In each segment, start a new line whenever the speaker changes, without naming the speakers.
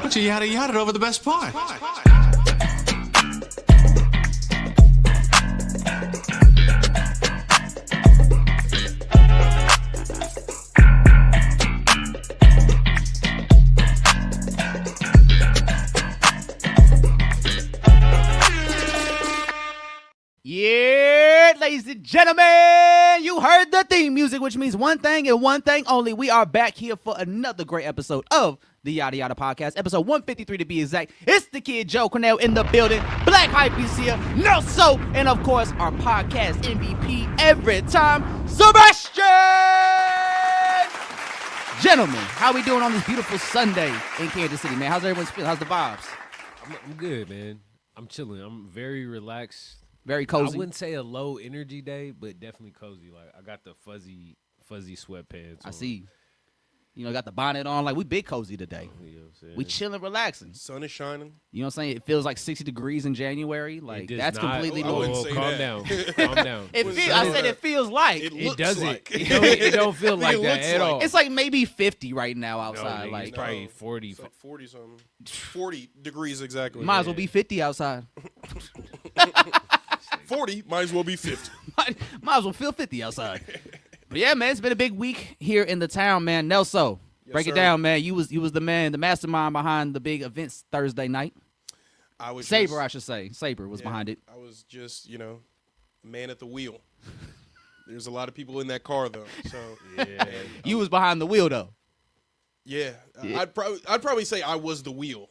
But you yada over the best part.
Yeah, ladies and gentlemen, you heard the theme music, which means one thing and one thing only. We are back here for another great episode of the Yadda Yadda Podcast, episode 153 to be exact. It's the kid Joe Cornell in the building. Black Hype is here, Nelso, and of course, our podcast MVP every time, Sebastian! Gentlemen, how we doing on this beautiful Sunday in Kansas City, man? How's everyone's feeling? How's the vibes?
I'm good, man. I'm chilling. I'm very relaxed.
Very cozy.
I wouldn't say a low energy day, but definitely cozy. Like I got the fuzzy sweatpants on.
I see. You know, got the bonnet on. Like, we big cozy today.
You know what I'm saying?
We chilling, relaxing.
Sun is shining.
You know what I'm saying? It feels like 60 degrees in January. Like, that's
not.
completely
I wouldn't
normal.
say
Calm
that.
down. Calm down.
I said it feels like.
It doesn't.
Like.
It don't feel like
It
that
looks
at
like.
all.
It's like maybe 50 right now
No,
outside.
nigga,
like,
it's probably 40.
It's like 40 something. 40 degrees exactly.
might as well be 50 outside.
40 might as well be 50.
might as well feel 50 outside. But yeah, man, it's been a big week here in the town, man. Nelso, break it
sir.
down, man. You was the man, the mastermind behind the big events Thursday night.
I was
Saber,
just,
I should say. Saber was behind it.
I was just, man at the wheel. There's a lot of people in that car though. So
Yeah.
You was behind the wheel, though.
yeah,
Yeah.
I'd probably say I was the wheel,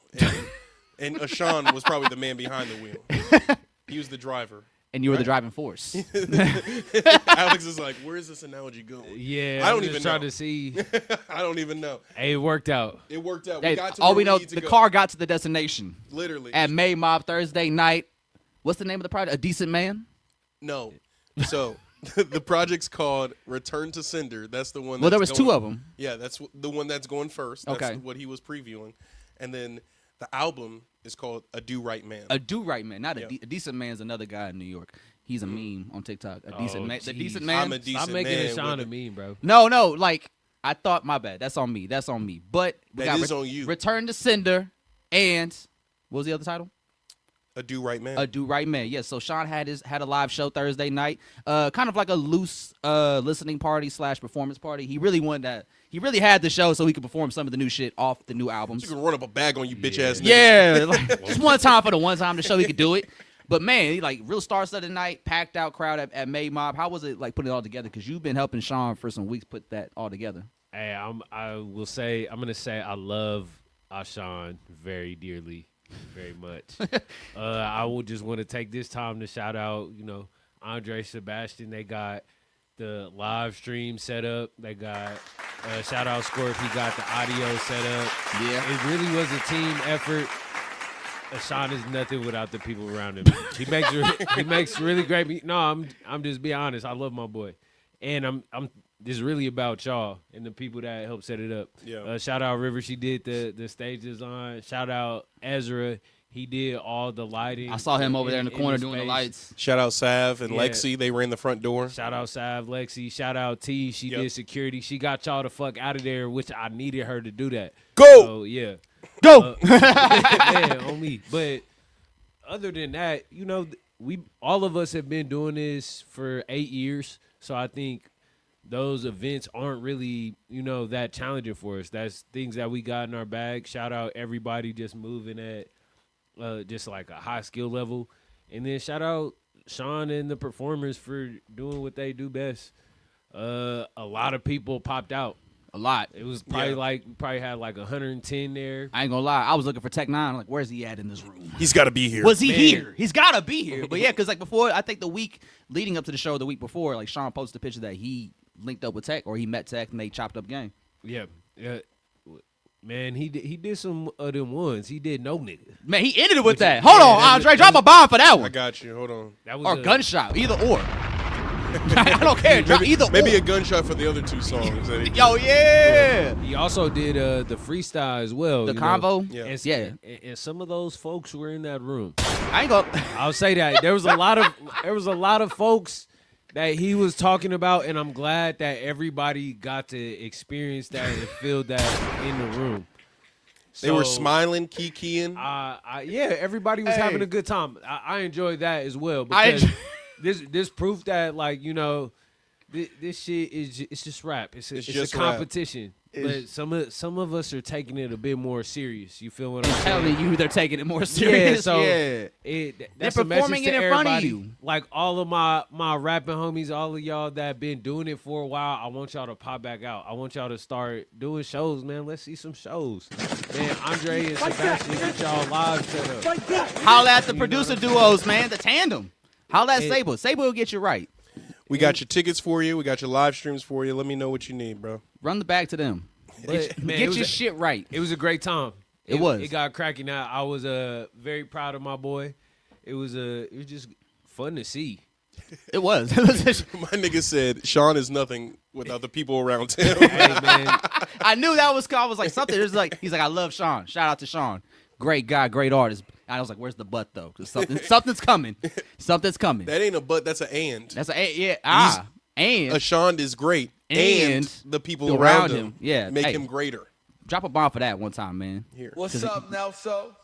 and Ashan was probably the man behind the wheel. He was the driver.
And you were the driving force.
Alex is like, where is this analogy going?
Yeah.
I don't
I'm
even
just trying
know.
to see.
I don't even know.
Hey, it worked out.
It worked out.
Hey,
We got to
all
where
we know,
need to
the
go.
car got to the destination.
Literally.
At May Mob Thursday night. What's the name of the project? A Decent Man?
No. So the project's called Return to Sender. That's the one.
Well, there
that's
was
going,
two of them.
Yeah, that's the one that's going first. That's
Okay.
what he was previewing. And then the album is called A Do Right Man.
A Do Right Man, not
Yeah.
a Decent Man's another guy in New York. He's a meme on TikTok. A
Oh,
decent man. The
jeez.
Decent
I'm
Man.
a decent
Stop making
man
it sound
with
a meme, bro.
No, like I thought. My bad. That's on me. But we
That
got
is on you.
Return to Sender and what was the other title?
A Do Right Man.
A Do Right Man. Yes. So Sean had a live show Thursday night. Kind of like a loose listening party / performance party. He really wanted that. He really had the show so he could perform some of the new shit off the new albums.
You can run up a bag on you, bitch ass niggas.
Yeah, like, just one time for the one time to show he could do it. But man, he, like real star-studded night, packed out crowd at May Mob. How was it like putting it all together? Because you've been helping Sean for some weeks put that all together.
Hey, I'm gonna say I love Ashan very dearly, very much. I would just want to take this time to shout out, Andre Sebastian. They got the live stream set up. They got shout out Scorp. He got the audio set up.
Yeah.
It really was a team effort. Ashan is nothing without the people around him. He makes really great. No, I'm just being honest. I love my boy, and I'm this is really about y'all and the people that helped set it up.
Yeah.
Shout out River. She did the stage design. Shout out Ezra. He did all the lighting.
I saw him over there in the corner doing the
space.
lights.
Shout out Sav and
Yeah.
Lexi. They ran the front door.
Shout out Sav, Lexi. Shout out T. She
Yep.
did security. She got y'all the fuck out of there, which I needed her to do that.
Go!
So, yeah.
Go!
Yeah, on me. But other than that, we all of us have been doing this for 8 years. So I think those events aren't really, that challenging for us. That's things that we got in our bag. Shout out everybody just moving at just like a high skill level. And then shout out Sean and the performers for doing what they do best. A lot of people popped out.
A lot.
It was probably probably had like 110 there.
I ain't gonna lie. I was looking for Tech 9. Like, where's he at in this room?
He's got to be here.
Was he
Man.
here? He's gotta be here. But yeah, because like before, I think the week leading up to the show, the week before, like Sean posted a picture that he linked up with Tech or he met Tech and they chopped up game.
Yeah. Man, he did some of them ones. He did No Nigga.
Man, he ended it with
Which-
that. Hold on,
that
Andre,
was-
drop a bomb for that
I
one.
got you. Hold on.
That was
Or
a
gunshot, either or. I don't care. Drop either
Maybe
or.
a gunshot for the other two songs. that he did.
Yo, yeah.
He also did the freestyle as well.
The
you know.
convo.
Yeah.
And,
Yeah.
and some of those folks were in that room.
I ain't gonna.
I'll say that there was a lot of folks that he was talking about, and I'm glad that everybody got to experience that and feel that in the room.
They were smiling, kikiing.
Yeah, everybody was having a good time. I enjoyed that as well because this proof that like this shit it's just rap. It's just a competition. But some of us are taking it a bit more serious. You feel what I'm saying?
Telling you, they're taking it more serious.
So
they're
that's
performing it in front of you.
Like all of my rapping homies, all of y'all that been doing it for a while, I want y'all to pop back out. I want y'all to start doing shows, man. Let's see some shows. Man, Andre and Sebastian, get y'all live set up.
Holla at the producer duos, man. The tandem. Holla at Sable. Sable will get you right.
We got your tickets for you. We got your live streams for you. Let me know what you need, bro.
Run the bag to them.
But, man,
get your shit right.
It was a great time.
It was.
It got cracking out. I was very proud of my boy. It was just fun to see.
It was.
My nigga said Sean is nothing without the people around him.
Hey, man.
I knew that was. I was like something. He's like, I love Sean. Shout out to Sean. Great guy, great artist. I was like, where's the but though? Because something's coming. Something's coming.
That ain't a but. That's an and.
That's and
Sean is great. And the people around him make him greater.
Drop a bomb for that one time, man.
Here.
What's up, Nelso?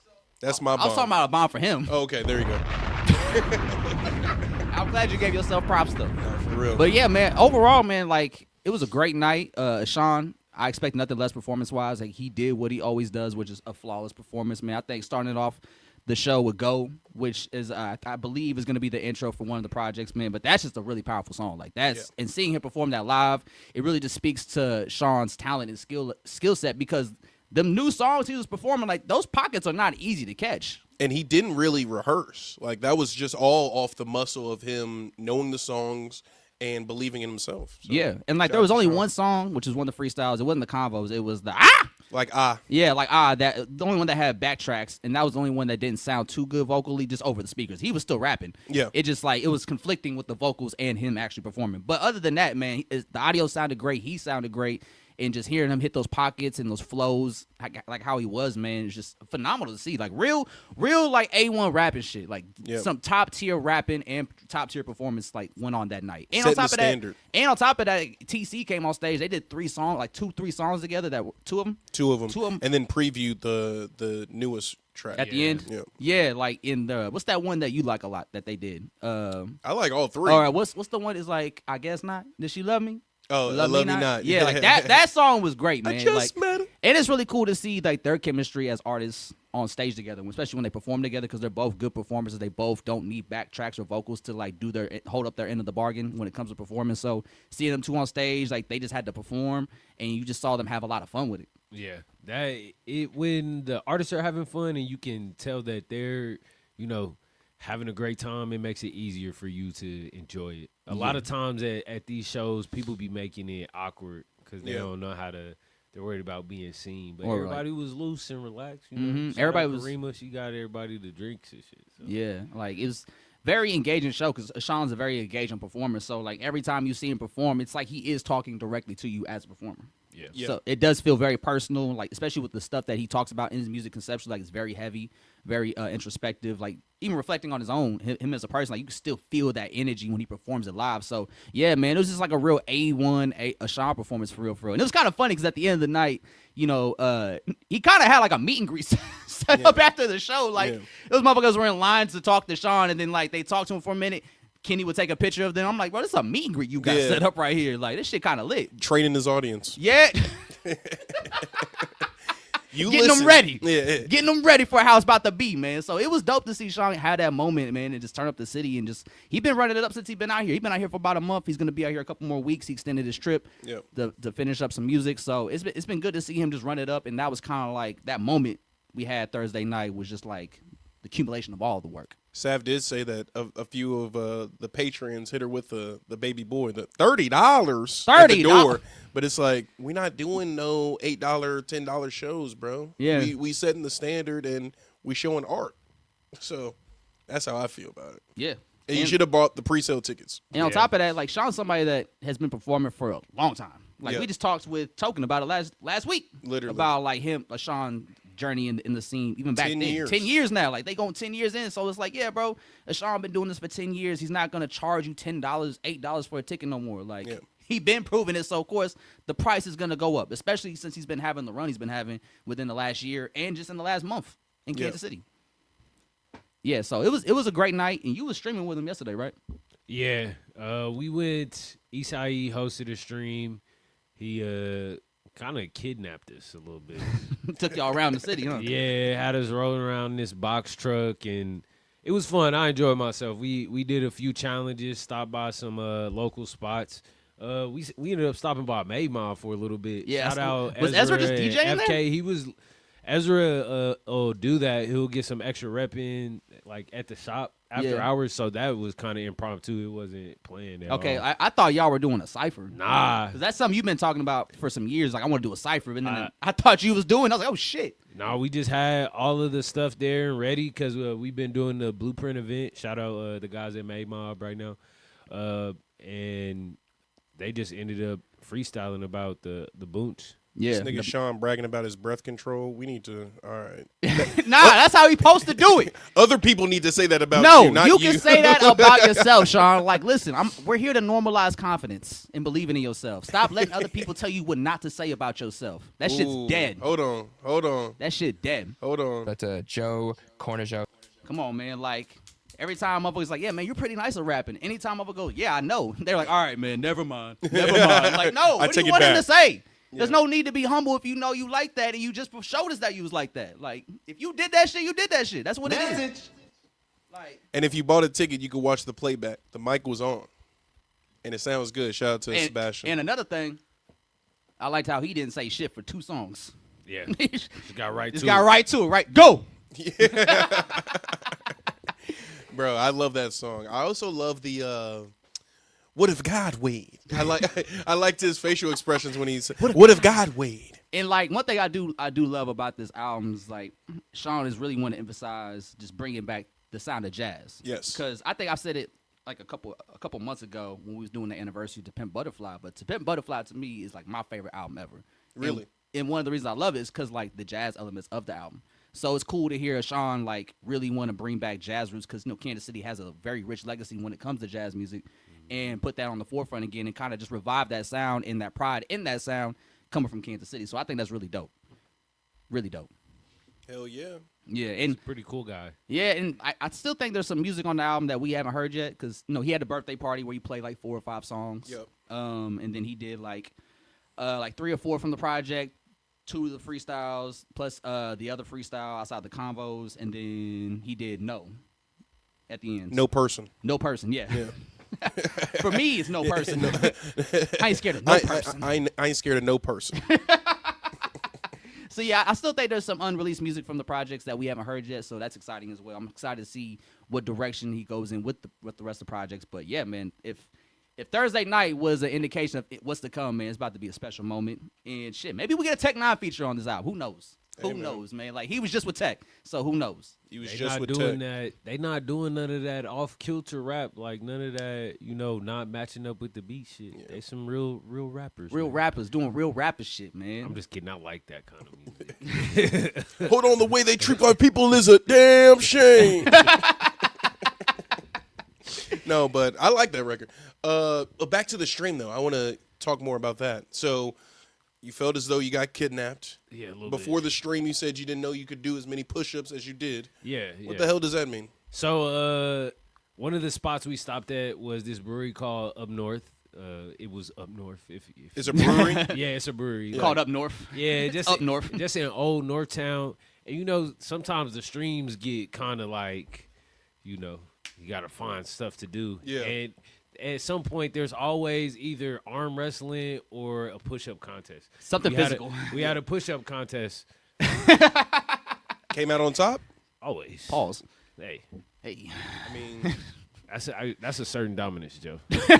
That's my bomb.
I was talking about a bomb for him.
Oh, okay, there you go.
I'm glad you gave yourself props though.
No, for real.
But yeah, man. Overall, man, like it was a great night. Sean, I expect nothing less performance-wise. Like he did what he always does, which is a flawless performance, man. I think starting it off the show with Go, which is I believe is going to be the intro for one of the projects, man. But that's just a really powerful song. Like and seeing him perform that live, it really just speaks to Sean's talent and skill set because them new songs he was performing, like those pockets are not easy to catch.
And he didn't really rehearse. Like that was just all off the muscle of him knowing the songs and believing in himself. So,
yeah, and like there was only one song, which was one of the freestyles. It wasn't the convos. It was the Yeah, like that the only one that had backtracks, and that was the only one that didn't sound too good vocally, just over the speakers. He was still rapping.
Yeah,
it just like it was conflicting with the vocals and him actually performing. But other than that, man, the audio sounded great. He sounded great. And just hearing him hit those pockets and those flows, like how he was, man, it's just phenomenal to see. Like real like A1 rapping shit. Like some top tier rapping and top tier performance like went on that night. And on top of that, TC came on stage. They did 3 songs, like 3 songs together. That two of them, and then
previewed the newest track
at the end. Yeah, like in the what's that one that you like a lot that they did?
I like all 3.
All right, what's the one? Is like I guess not. Did she love me?
Oh, Love Me Not.
Yeah, like that song was great, man.
I just met her.
And it's really cool to see like their chemistry as artists on stage together, especially when they perform together because they're both good performers. They both don't need backtracks or vocals to like hold up their end of the bargain when it comes to performance. So seeing them two on stage, like they just had to perform, and you just saw them have a lot of fun with it.
Yeah, when the artists are having fun and you can tell that they're having a great time, it makes it easier for you to enjoy it. A lot of times at these shows, people be making it awkward because they don't know how to. They're worried about being seen. But everybody was loose and relaxed.
Everybody was.
Karima, she got everybody the drinks and shit. So.
Yeah, like it was very engaging show because Sean's a very engaging performer. So like every time you see him perform, it's like he is talking directly to you as a performer.
Yeah.
So it does feel very personal, like especially with the stuff that he talks about in his music conceptually. Like it's very heavy, very introspective. Like even reflecting on his own, him as a person, like you can still feel that energy when he performs it live. So yeah, man, it was just like a real A1 a Sean performance for real. And it was kind of funny because at the end of the night, he kind of had like a meet and greet set up after the show. Like those motherfuckers were in lines to talk to Sean, and then like they talked to him for a minute. Kenny would take a picture of them. I'm like, bro, this is a meet and greet you got set up right here. Like, this shit kind of lit.
Training his audience.
Yeah. Getting them ready.
Yeah.
Getting them ready for how it's about to be, man. So it was dope to see Sean have that moment, man, and just turn up the city and just – he been running it up since he been out here. He been out here for about a month. He's going to be out here a couple more weeks. He extended his trip to finish up some music. So it's been good to see him just run it up, and that was kind of like that moment we had Thursday night was just like the accumulation of all the work.
Sav did say that a few of the patrons hit her with the baby boy, the $30 at the door. But it's like, we're not doing no $8, $10 shows, bro.
Yeah.
We setting the standard and we showing art. So that's how I feel about it.
Yeah.
And you should have bought the pre-sale tickets.
And on top of that, like Sean's somebody that has been performing for a long time. Like we just talked with Token about it last week.
Literally.
About like Sean journey in the scene even back
10
then.
years.
10 years now. Like they going 10 years in. So it's like, yeah, bro, Sean been doing this for 10 years. He's not gonna charge you $10, $8 for a ticket no more. Like He been proving it, so of course the price is gonna go up, especially since he's been having the run he's been having within the last year and just in the last month in Kansas City. Yeah, so it was a great night, and you was streaming with him yesterday, right?
Yeah, we went. Isai hosted a stream. He kind of kidnapped us a little bit.
Took y'all around the city, huh?
Yeah, had us rolling around in this box truck, and it was fun. I enjoyed myself. We did a few challenges, stopped by some local spots. We ended up stopping by Maymon for a little bit.
Yeah,
Shout out
was Ezra just DJing
FK.
there?
He was. Ezra will do that. He'll get some extra rep in, like at the shop after hours. So that was kind of impromptu. It wasn't planned at all.
Okay, I thought y'all were doing a cipher.
Nah.
'Cause that's something you've been talking about for some years. Like, I want to do a cipher. And then I thought you was doing. I was like, oh, shit.
No, we just had all of the stuff there and ready because we've been doing the Blueprint event. Shout out the guys at Made Mob right now. And they just ended up freestyling about the boonch.
Yeah.
This nigga Sean bragging about his breath control. We need to, all right.
Nah, that's how he supposed to do it.
Other people need to say that about
No,
you, not you.
can say that about yourself, Sean. Like, listen, we're here to normalize confidence and believing in yourself. Stop letting other people tell you what not to say about yourself. That shit's
Ooh,
dead.
Hold on.
That shit dead.
Hold on.
But Joe, Corner Joe.
Come on, man. Like, every time motherfuckers like, yeah, man, you're pretty nice at rapping. Anytime motherfucker goes, yeah, I know. They're like, all right, man, never mind. Never mind. Like, no, what do
take
you
it
want him
back.
to say? There's no need to be humble if you know you like that and you just showed us that you was like that. Like, if you did that shit, you did that shit. That's what it is. Like,
And if you bought a ticket, you could watch the playback. The mic was on. And it sounds good. Shout out to Sebastian.
And another thing, I liked how he didn't say shit for 2 songs.
Yeah.
He
Just got right
just
to
got
it.
right to it. Right, go.
Bro, I love that song. I also love the what if God weighed? I liked his facial expressions when he's what if God weighed?
And like one thing I do love about this album is like Sean is really want to emphasize just bringing back the sound of jazz.
Yes.
Because I think I said it like a couple months ago when we was doing the anniversary to Pimp Butterfly. But To Pimp Butterfly to me is like my favorite album ever.
Really?
And one of the reasons I love it is because like the jazz elements of the album. So it's cool to hear Sean like really want to bring back jazz roots because Kansas City has a very rich legacy when it comes to jazz music, and put that on the forefront again and kind of just revive that sound and that pride in that sound coming from Kansas City. So I think that's really dope. Really dope.
Hell yeah.
Yeah, and
Pretty cool guy.
yeah, and I still think there's some music on the album that we haven't heard yet because he had a birthday party where he played like 4 or 5 songs.
Yep.
And then he did like 3 or 4 from the project, 2 of the freestyles plus the other freestyle outside the convos, and then he did No at the end.
No person.
No person, yeah. For me, it's no person. I ain't scared of no person.
I ain't scared of no person.
So yeah, I still think there's some unreleased music from the projects that we haven't heard yet, so that's exciting as well. I'm excited to see what direction he goes in with the rest of the projects. But yeah, man, if Thursday night was an indication of what's to come, man, it's about to be a special moment. And shit, maybe we get a Tech 9 feature on this album. Who knows? Who knows, man? Like he was just with Tech, so who knows?
He was
They
just
not
with
doing
Tech.
that. They not doing none of that off kilter rap, like none of that. Not matching up with the beat shit.
Yeah.
They some real rappers.
Real
man.
rappers doing real rapper shit, man.
I'm just kidding. I like that kind of music.
Hold on, the way they treat our people is a damn shame. No, but I like that record. Back to the stream though. I want to talk more about that. So you felt as though you got kidnapped.
Yeah, a little
Before
bit.
the stream, you said you didn't know you could do as many push-ups as you did.
Yeah.
What the hell does that mean?
So one of the spots we stopped at was this brewery called Up North. It was Up North. If
It's a brewery?
yeah, it's a brewery.
Called Up North.
Yeah, just
Up North.
just in old Northtown. And sometimes the streams get kind of like, you gotta find stuff to do.
Yeah.
And at some point, there's always either arm wrestling or a push-up contest.
Something
We had
physical.
we had a push-up contest.
Came out on top?
Always.
Pause.
Hey,
Hey.
I mean,
that's a certain dominance, Joe.
That's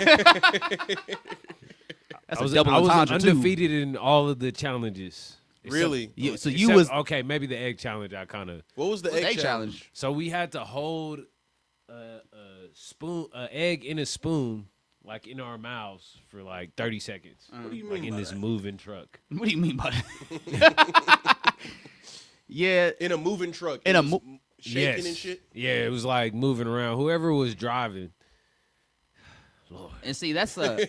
I was
a double entendre, too.
undefeated in all of the challenges.
really?
So you
Except-
was
okay. Maybe the egg challenge. I kind of.
What was the
egg
egg
challenge?
challenge?
So we had to hold a spoon, an egg in a spoon, like in our mouths for like 30 seconds.
What do you
Like
mean
in
by
this
that?
moving truck.
What do you mean by that? Yeah.
In a moving truck.
In
It
a
was
mo-
shaking and shit?
Yeah, it was like moving around. Whoever was driving, Lord.
And see, that's
Lord.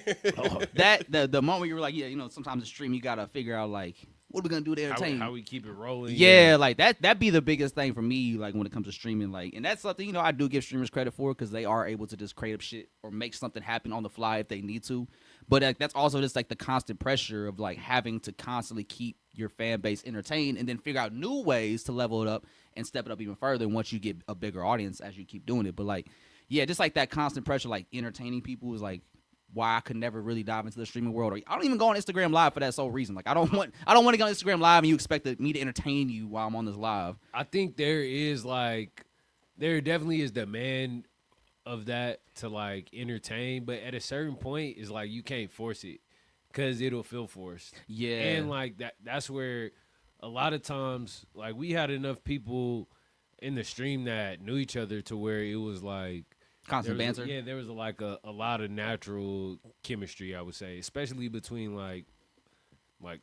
that the moment you were like, yeah, you know, sometimes the stream you gotta figure out like, what are we gonna do to entertain?
How we keep it rolling.
Yeah, like that'd be the biggest thing for me, like when it comes to streaming, like, and that's something, you know, I do give streamers credit for because they are able to just create up shit or make something happen on the fly if they need to. But that's also just like the constant pressure of like having to constantly keep your fan base entertained and then figure out new ways to level it up and step it up even further once you get a bigger audience as you keep doing it. But like, yeah, just like that constant pressure, like entertaining people is like why I could never really dive into the streaming world. Or I don't even go on Instagram Live for that sole reason. Like I don't want to go on Instagram Live and you expect me to entertain you while I'm on this live.
I think there definitely is demand of that to like entertain, but at a certain point it's like you can't force it because it'll feel forced.
Yeah.
And like that's where a lot of times like we had enough people in the stream that knew each other to where it was like
constant banter.
Yeah, there was like a lot of natural chemistry, I would say, especially between like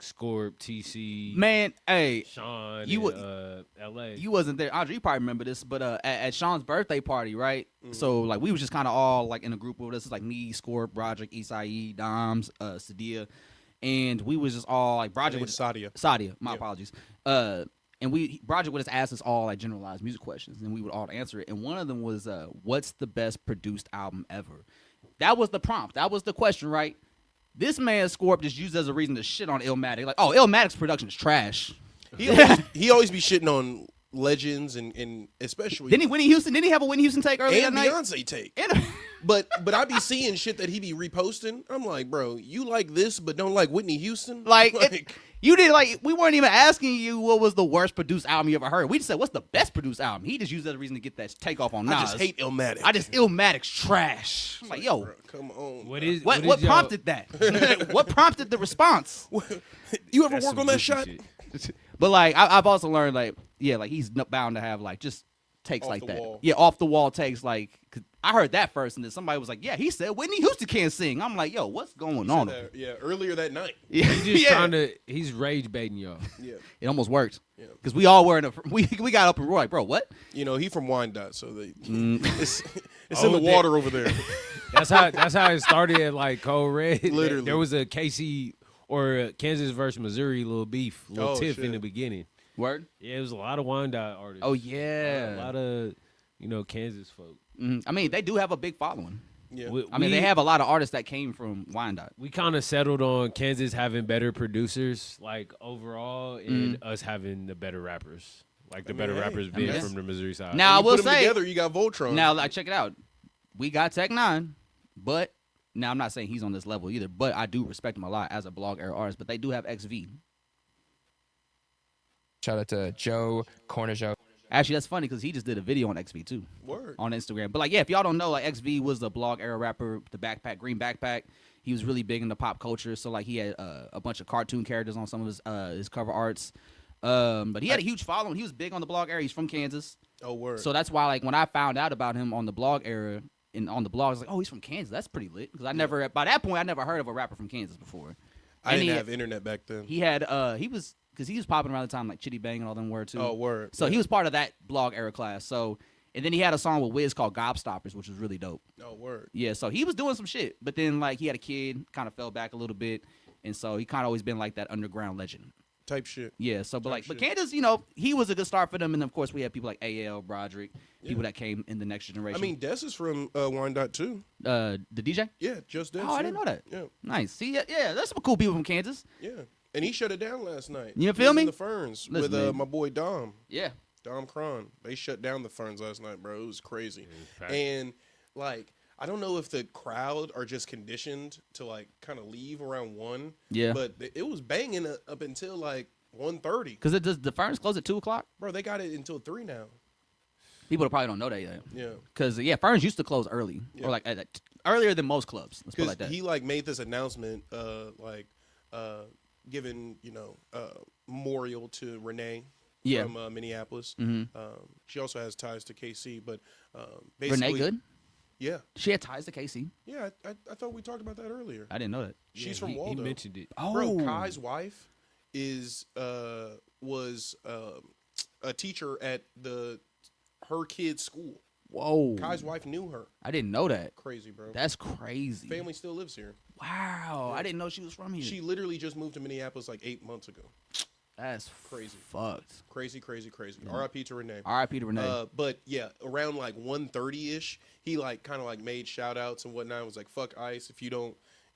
Scorp, TC,
Man, hey,
Sean, LA.
You wasn't there, Andre. You probably remember this, but at Sean's birthday party, right? Mm-hmm. So like we was just kind of all like in a group with us. It's like me, Scorp, Broderick, Isai, Doms, Sadia, and we was just all like Broderick with Sadia. My apologies. And Broderick would just ask us all like generalized music questions, and we would all answer it. And one of them was, "What's the best produced album ever?" That was the prompt. That was the question, right? This man Scorp just used as a reason to shit on Illmatic. Like, oh, Illmatic's production is trash.
He always be shitting on legends and especially.
Didn't he have a Whitney Houston take earlier
and
that night?
Beyonce take. But I be seeing shit that he be reposting. I'm like, bro, you like this but don't like Whitney Houston?
You did we weren't even asking you what was the worst produced album you ever heard. We just said what's the best produced album. He just used that as a reason to get that takeoff on Nas.
I just hate Illmatic.
Illmatic's trash. I'm like, yo,
bro, come on.
What prompted that? What prompted the response?
You ever work on that shot?
But like I've also learned like he's bound to have like just takes
off
like that.
Wall.
Yeah, off the wall takes like. 'Cause I heard that first, and then somebody was like, "Yeah, he said Whitney Houston can't sing." I'm like, "Yo, what's going on?"
Yeah, earlier that night.
Yeah,
He's just trying to. He's rage baiting y'all.
Yeah,
it almost worked.
Yeah,
because we all were we got up and we're like, "Bro, what?"
You know, he from Wyandotte, so it's in the water over there.
That's how it started at like Code Red.
Literally,
there was a KC or a Kansas versus Missouri little beef, little tiff
shit.
in the beginning.
Word.
Yeah, it was a lot of Wyandotte artists.
Oh yeah,
a lot of Kansas folk.
I mean, they do have a big following.
Yeah,
they have a lot of artists that came from Wyandotte.
We kind of settled on Kansas having better producers, like overall, and us having the better rappers, like the better rappers being from the Missouri side.
Now I will say,
together, you got Voltron.
Now check it out. We got Tech Nine, but now I'm not saying he's on this level either. But I do respect him a lot as a blog era artist. But they do have XV.
Shout out to Joe, Corner Joe.
Actually, that's funny because he just did a video on XV too.
Word.
On Instagram. But like, yeah, if y'all don't know, like XV was the blog era rapper, the green backpack. He was really big into pop culture. So like, he had a bunch of cartoon characters on some of his cover arts. But he had a huge following. He was big on the blog era. He's from Kansas.
Oh, word.
So that's why, like, when I found out about him on the blog era and on the blog, I was like, oh, he's from Kansas. That's pretty lit. Because by that point, I never heard of a rapper from Kansas before.
I didn't have internet back then.
He had, because he was popping around the time like Chitty Bang and all them were too.
Oh, word.
So he was part of that blog era class. So, and then he had a song with Wiz called Gobstoppers, which was really dope.
Oh, word.
Yeah, so he was doing some shit. But then, like, he had a kid, kind of fell back a little bit. And so he kind of always been like that underground legend.
Type shit.
Yeah, so, but
shit.
Kansas, he was a good start for them. And, of course, we had people like AL, Broderick, people that came in the next generation.
I mean, Des is from Wyandotte, too.
The DJ?
Yeah, just Des.
Oh, I didn't know that.
Yeah.
Nice. See, yeah, there's some cool people from Kansas.
Yeah. And he shut it down last night.
You feel me?
In the Ferns with my boy Dom.
Yeah.
Dom Cron. They shut down the Ferns last night, bro. It was crazy. And, like, I don't know if the crowd are just conditioned to, like, kind of leave around 1.
Yeah.
But it was banging up until, like, 1:30.
Because the Ferns close at 2 o'clock?
Bro, they got it until 3 now.
People probably don't know that yet.
Yeah.
Because, Ferns used to close early.
Yeah.
Or, like, earlier than most clubs. Let's put it like that.
He, like, made this announcement, giving, memorial to Renee from Minneapolis.
Mm-hmm.
She also has ties to KC, but basically...
Renee Good?
Yeah.
She had ties to KC?
Yeah, I thought we talked about that earlier.
I didn't know that.
She's from Waldo.
He mentioned it.
Oh.
Bro, Kai's wife was a teacher at her kid's school.
Whoa.
Kai's wife knew her.
I didn't know that.
Crazy, bro.
That's crazy.
Family still lives here.
Wow. I didn't know she was from here.
She literally just moved to Minneapolis like 8 months ago.
That's
crazy.
Fucked.
Crazy. R.I.P. to Renee.
R.I.P. to Renee.
But yeah, around like 1:30ish, he like kind of like made shout outs and whatnot. It was like, fuck ICE.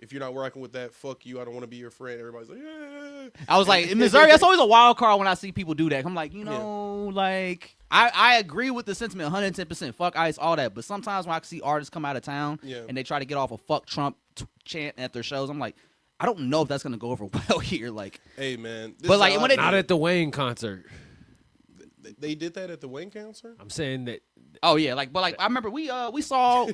If you're not working with that, fuck you. I don't want to be your friend. Everybody's like, yeah.
I was like, in Missouri, that's always a wild card when I see people do that. I'm like, like, I agree with the sentiment 110%. Fuck ICE, all that. But sometimes when I see artists come out of town and they try to get off a fuck Trump chant at their shows, I'm like, I don't know if that's going to go over well here. Like,
hey, man.
But like, when
not at the Wayne concert.
They did that at the Wayne concert?
I'm saying that.
Oh yeah, like I remember we saw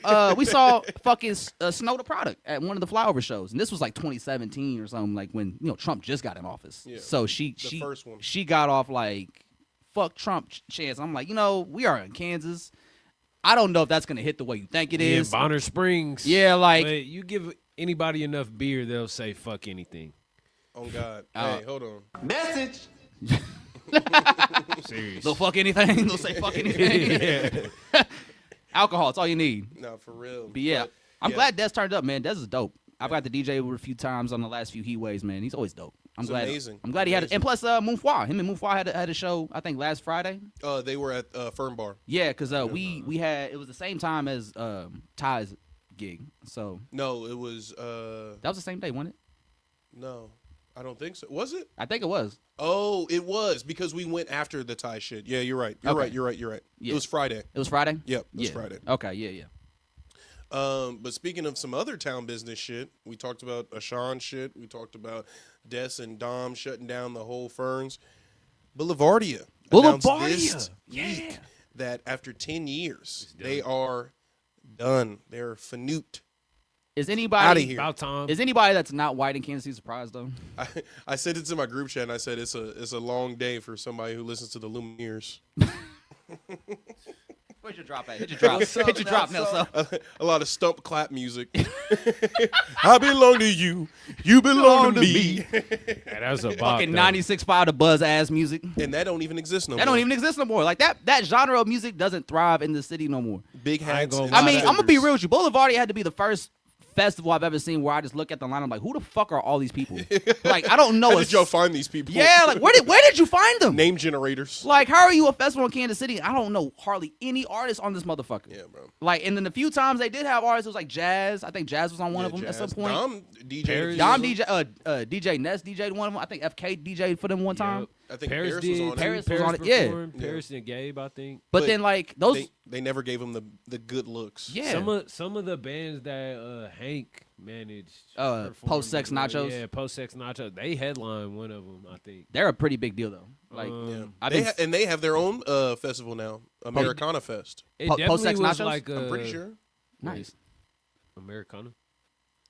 fucking Snow the Product at one of the Flyover shows, and this was like 2017 or something, like when Trump just got in office. Yeah. So she
first one.
She got off like fuck Trump chance. I'm like, we are in Kansas. I don't know if that's gonna hit the way you think it is.
Bonner Springs.
Yeah, like
but you give anybody enough beer, they'll say fuck anything.
Oh God. Hey, hold on.
Message.
Serious.
They'll fuck anything. They'll say fuck anything. Alcohol, it's all you need.
No, for real.
But yeah, I'm glad Des turned up, man. Des is dope. I've got the DJ over a few times on the last few heat waves, man. He's always dope. I'm glad.
Amazing.
I'm glad he had it. And plus, Moonfwa. Him and Moonfwa had a show, I think, last Friday.
They were at Fern Bar.
Yeah, because we had, it was the same time as Ty's gig. So
No, it was
that was the same day, wasn't it?
no. I don't think so. Was it?
I think it was.
Oh, it was because we went after the Thai shit. Yeah, you're right. You're right.
Yeah.
It was Friday.
It was Friday?
Yep, it was Friday.
Okay, yeah.
But speaking of some other town business shit, we talked about Ashan shit. We talked about Des and Dom shutting down the whole Ferns. Boulevardia announced this week that after 10 years, they are done. They're finute.
Is anybody
Outta here.
About time.
Is anybody that's not white in Kansas City surprised though?
I sent it to my group chat and I said it's a long day for somebody who listens to the Lumineers.
Where's your drop at? Hit your drop. Hit your drop, Nelson.
A lot of stump clap music. I belong to you. You belong to me.
That was a
fucking 96.5 to buzz ass music.
And that don't even exist no more.
That don't even exist no more. Like that genre of music doesn't thrive in the city no more.
Big hats.
I mean, I'm gonna be real with you. Boulevardia had to be the first festival I've ever seen where I just look at the line. I'm like, who the fuck are all these people? Like, I don't know.
How did y'all find these people?
Yeah, like where did you find them?
Name generators.
Like, how are you a festival in Kansas City? I don't know hardly any artists on this motherfucker.
Yeah, bro.
Like, and then the few times they did have artists, it was like Jazz. I think Jazz was on one of them at some point.
Dom DJ.
DJ Ness DJ'd one of them. I think FK DJ'd for them one time.
I think
Paris
was
did.
on it.
Paris was on it. Yeah.
Paris and Gabe, I think.
But then like those,
they never gave him the good looks.
yeah.
Some of the bands that Hank managed.
Post Sex Nachos.
Yeah, Post Sex Nachos. They headlined one of them, I think.
They're a pretty big deal though. Like,
and they have their own festival now, Americana Fest.
It definitely
Post Sex
was
Nachos?
like
I'm pretty sure.
nice.
Americana.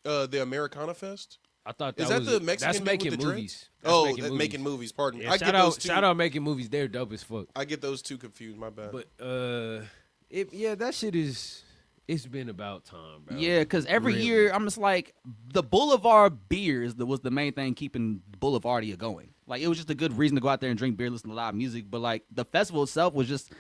The Americana Fest.
I thought
Is
that
that
was
the Mexican
that's
dude
making
with the
movies.
That's making movies. Pardon me.
Yeah,
I get those two.
shout out making movies. They're dope as fuck.
I get those two confused. My bad.
But that shit is. It's been about time, bro.
Yeah, because every
Really.
year I'm just like the Boulevard beers that was the main thing keeping Boulevardia going. Like it was just a good reason to go out there and drink beer, listen to live music. But like the festival itself was just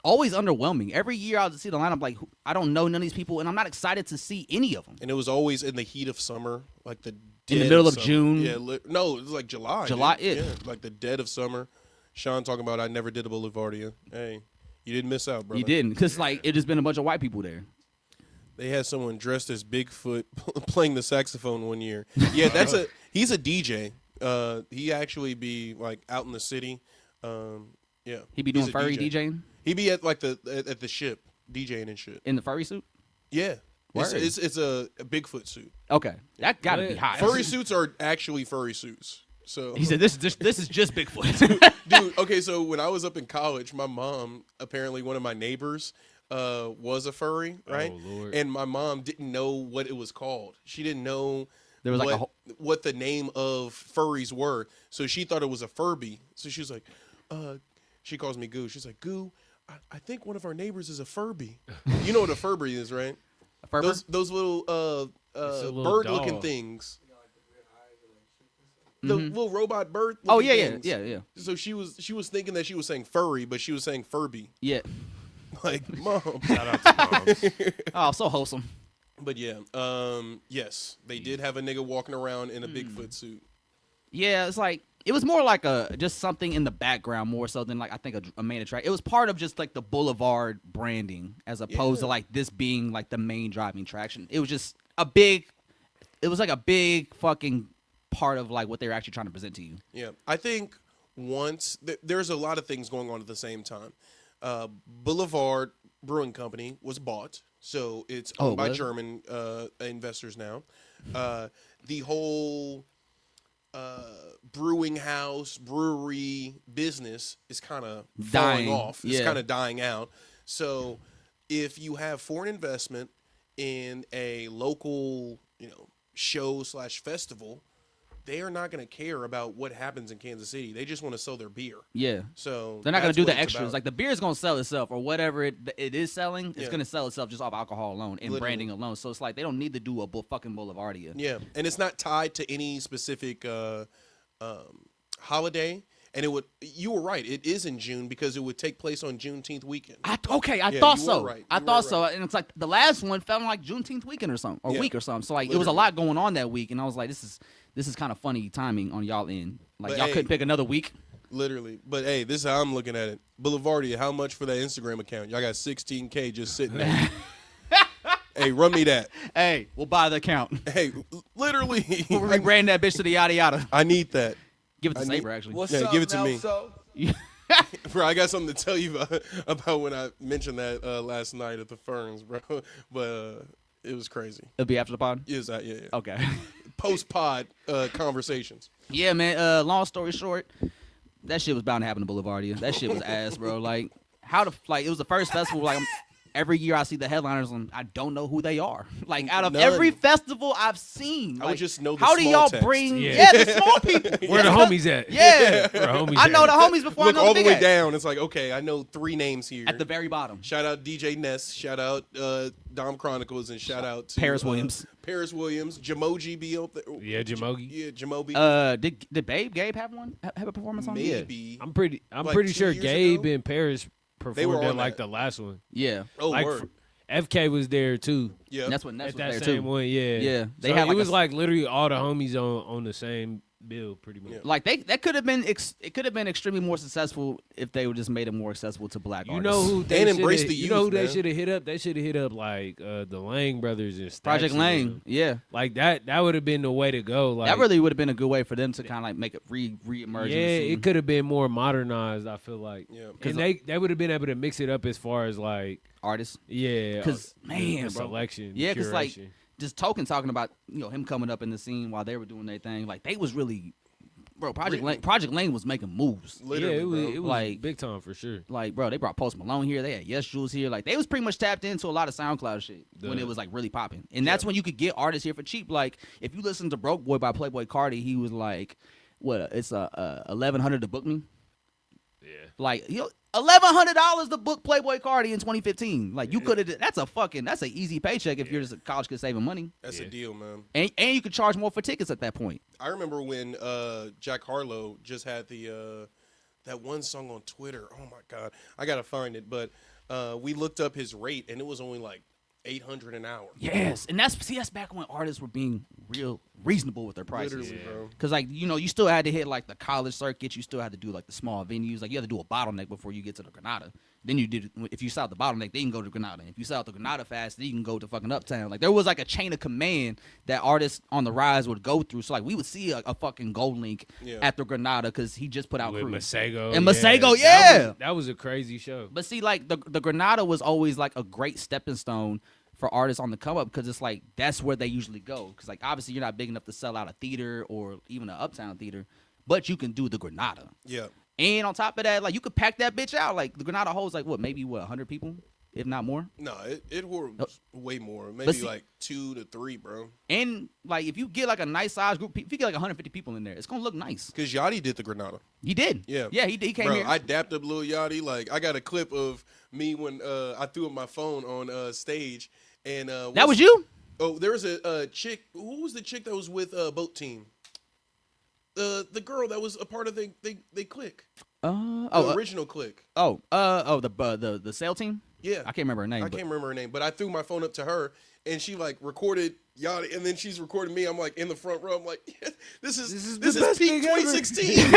always underwhelming. Every year I'll just see the lineup like I don't know none of these people, and I'm not excited to see any of them.
And it was always in the heat of summer, like the
In the middle of
summer.
June?
Yeah, no, it was like July.
July,
dude.
yeah.
like the dead of summer. Sean talking about I never did a Boulevardia. Hey, you didn't miss out, bro.
You didn't, because like it has been a bunch of white people there.
They had someone dressed as Bigfoot playing the saxophone one year. Yeah, he's a DJ. He actually be like out in the city. Yeah,
He be doing furry DJing
He be at like at the ship DJing and shit.
in the furry suit.
Yeah,
Word.
it's a Bigfoot suit.
Okay, that gotta be hot.
Furry suits are actually furry suits. So
He said, "This is just Bigfoot."
dude, okay, so when I was up in college, my mom, apparently one of my neighbors, was a furry, right?
Oh, Lord.
And my mom didn't know what it was called. She didn't know
There was like
what the name of furries were. So she thought it was a Furby. So she was like, she calls me Goo. She's like, Goo, I think one of our neighbors is a Furby. You know what a Furby is, right?
a furry.
Those little
little
bird-looking
doll.
things. The little robot bird.
Oh yeah,
things.
yeah.
So she was thinking that she was saying furry, but she was saying Furby.
Yeah.
Like, mom.
Shout out to moms.
Oh, so wholesome.
But yeah, yes, they did have a nigga walking around in a Bigfoot suit.
Yeah, it's like it was more like just something in the background more so than like I think a main attraction. It was part of just like the Boulevard branding as opposed to like this being like the main driving attraction. It was just it was like a big fucking part of like what they were actually trying to present to you.
Yeah, I think once there's a lot of things going on at the same time. Boulevard Brewing Company was bought, so it's owned by German investors now. The whole brewing house, brewery business is kind of falling off. It's kind of dying out. So if you have foreign investment in a local, show/festival, they are not going to care about what happens in Kansas City. They just want to sell their beer.
Yeah.
So
they're not going to do
what
the
it's
extras.
about.
Like the beer is going to sell itself or whatever it is selling. It's going to sell itself just off alcohol alone and branding alone. So it's like they don't need to do a fucking Boulevardia.
Yeah, and it's not tied to any specific holiday. And you were right. It is in June because it would take place on Juneteenth weekend.
I thought
you
so.
were right.
I
You
thought
were
so.
right.
And it's like the last one felt like Juneteenth weekend or something, or week or something. So like it was a lot going on that week, and I was like, this is kind of funny timing on y'all end. Like
But
y'all
hey,
couldn't pick another week.
Literally. But hey, this is how I'm looking at it. Boulevardia, how much for that Instagram account? Y'all got $16K just sitting there. Hey, run me that.
Hey, we'll buy the account.
Hey, literally.
We'll rebrand that bitch to the Yada Yada.
I need that.
Give it to
I
Saber
need-
actually.
What's
Yeah,
up,
give it to me.
Nelso?
Bro, I got something to tell you about when I mentioned that last night at the Ferns, bro. But it was crazy.
It'll be after the pod.
Yeah.
Okay.
Post-pod conversations.
Yeah, man. Long story short, that shit was bound to happen to Boulevardia. That shit was ass, bro. Like it was the first festival. Like every year I see the headliners and I don't know who they are. Like out of
None.
every festival I've seen,
I would
like,
just know the
how do
small
y'all
text.
bring
Yeah.
the small people?
Where the homies at?
Yeah.
Where the homies
I know
at?
the homies before
Look
I know
all
the
the
big
way
ass.
down. It's like, okay, I know 3 names here.
At the very bottom.
Shout out DJ Ness. Shout out Dom Chronicles. And shout out to
Paris Williams.
Paris Williams. Jamoji be up there.
Yeah, Jamogi.
Yeah, Jamobi.
Did Gabe have one? Have a performance on?
Maybe.
I'm pretty
Like
sure
2 years
Gabe
ago?
and Paris
were
performed at
on
like
that.
the last one.
Yeah.
Oh,
Like
word.
FK was there too.
Yeah.
And that's what Ness
At
was
that
there
same
too.
one, yeah.
Yeah, they
So
had
it
like
was
a-
like literally all the homies on the same bill, pretty much.
Yeah.
Like that could have been it could have been extremely more successful if they would just made it more accessible to black
You
artists.
know who they
And
shoulda-
embrace the
You know who
youth,
they
man.
should have hit up? They should have hit up like the Lang brothers and
Project
Stacks
Lang.
and them.
Yeah.
Like that would have been the way to go. Like
That really would have been a good way for them to kind of like make it re-emerge.
yeah,
in the scene.
it could have been more modernized. I feel like,
Yeah.
and they would have been able to mix it up as far as like
artists.
yeah,
'Cause,
the
man, bro.
selection,
Yeah, because like
curation.
just Token talking about him coming up in the scene while they were doing their thing. Like they was really, bro. Project Lane was making moves.
Literally,
yeah, it was,
bro.
it was
Like-
big time for sure.
Like, bro, they brought Post Malone here. They had Yes Jules here. Like, they was pretty much tapped into a lot of SoundCloud shit when
The-
it was like really popping. And that's when you could get artists here for cheap. Like, if you listen to Broke Boy by Playboi Carti, he was like, "What? It's $1,100 to book me."
Yeah,
Like, $1,100 to book Playboi Carti in 2015. Like, you could have. That's an easy paycheck if you're just a college kid saving money.
That's a deal, man.
And you could charge more for tickets at that point.
I remember when Jack Harlow just had the that one song on Twitter. Oh my God, I gotta find it. But we looked up his rate, and it was only like $800 an hour.
Yes, and that's back when artists were being real reasonable with their prices.
Literally, bro.
Because, like, you still had to hit, like, the college circuit. You still had to do, like, the small venues. Like, you had to do a bottleneck before you get to the Granada. Then you did, if you saw the bottleneck, then you can go to Granada. If you saw the Granada fast, then you can go to fucking Uptown. Like, there was, like, a chain of command that artists on the rise would go through. So, like, we would see a fucking Gold Link
Yeah.
at the Granada because he just put out
with
Crew.
Masego
And Masego, yeah.
that was a crazy show.
But see, like, the Granada was always, like, a great stepping stone for artists on the come up because it's like that's where they usually go because like obviously you're not big enough to sell out a theater or even an Uptown theater, but you can do the Granada.
Yeah.
And on top of that, like you could pack that bitch out. Like the Granada holds like maybe 100 people, if not more.
No, it was way more. Maybe
But see-
like 2 to 3, bro.
And like if you get like a nice size group, if you get like 150 people in there, it's gonna look nice.
Because Yachty did the Granada.
He did.
Yeah.
Yeah, he came
Bro,
here.
I dapped up Lil Yachty. Like, I got a clip of me when I threw up my phone on stage. And
that was you?
Oh, there was a chick. Who was the chick that was with Boat Team? The girl that was a part of they click. The original click.
the sail team.
Yeah.
I can't remember her name.
I can't remember her name, but I threw my phone up to her, and she like recorded Yadda, and then she's recording me. I'm like in the front row. I'm like, yeah, this is peak 2016.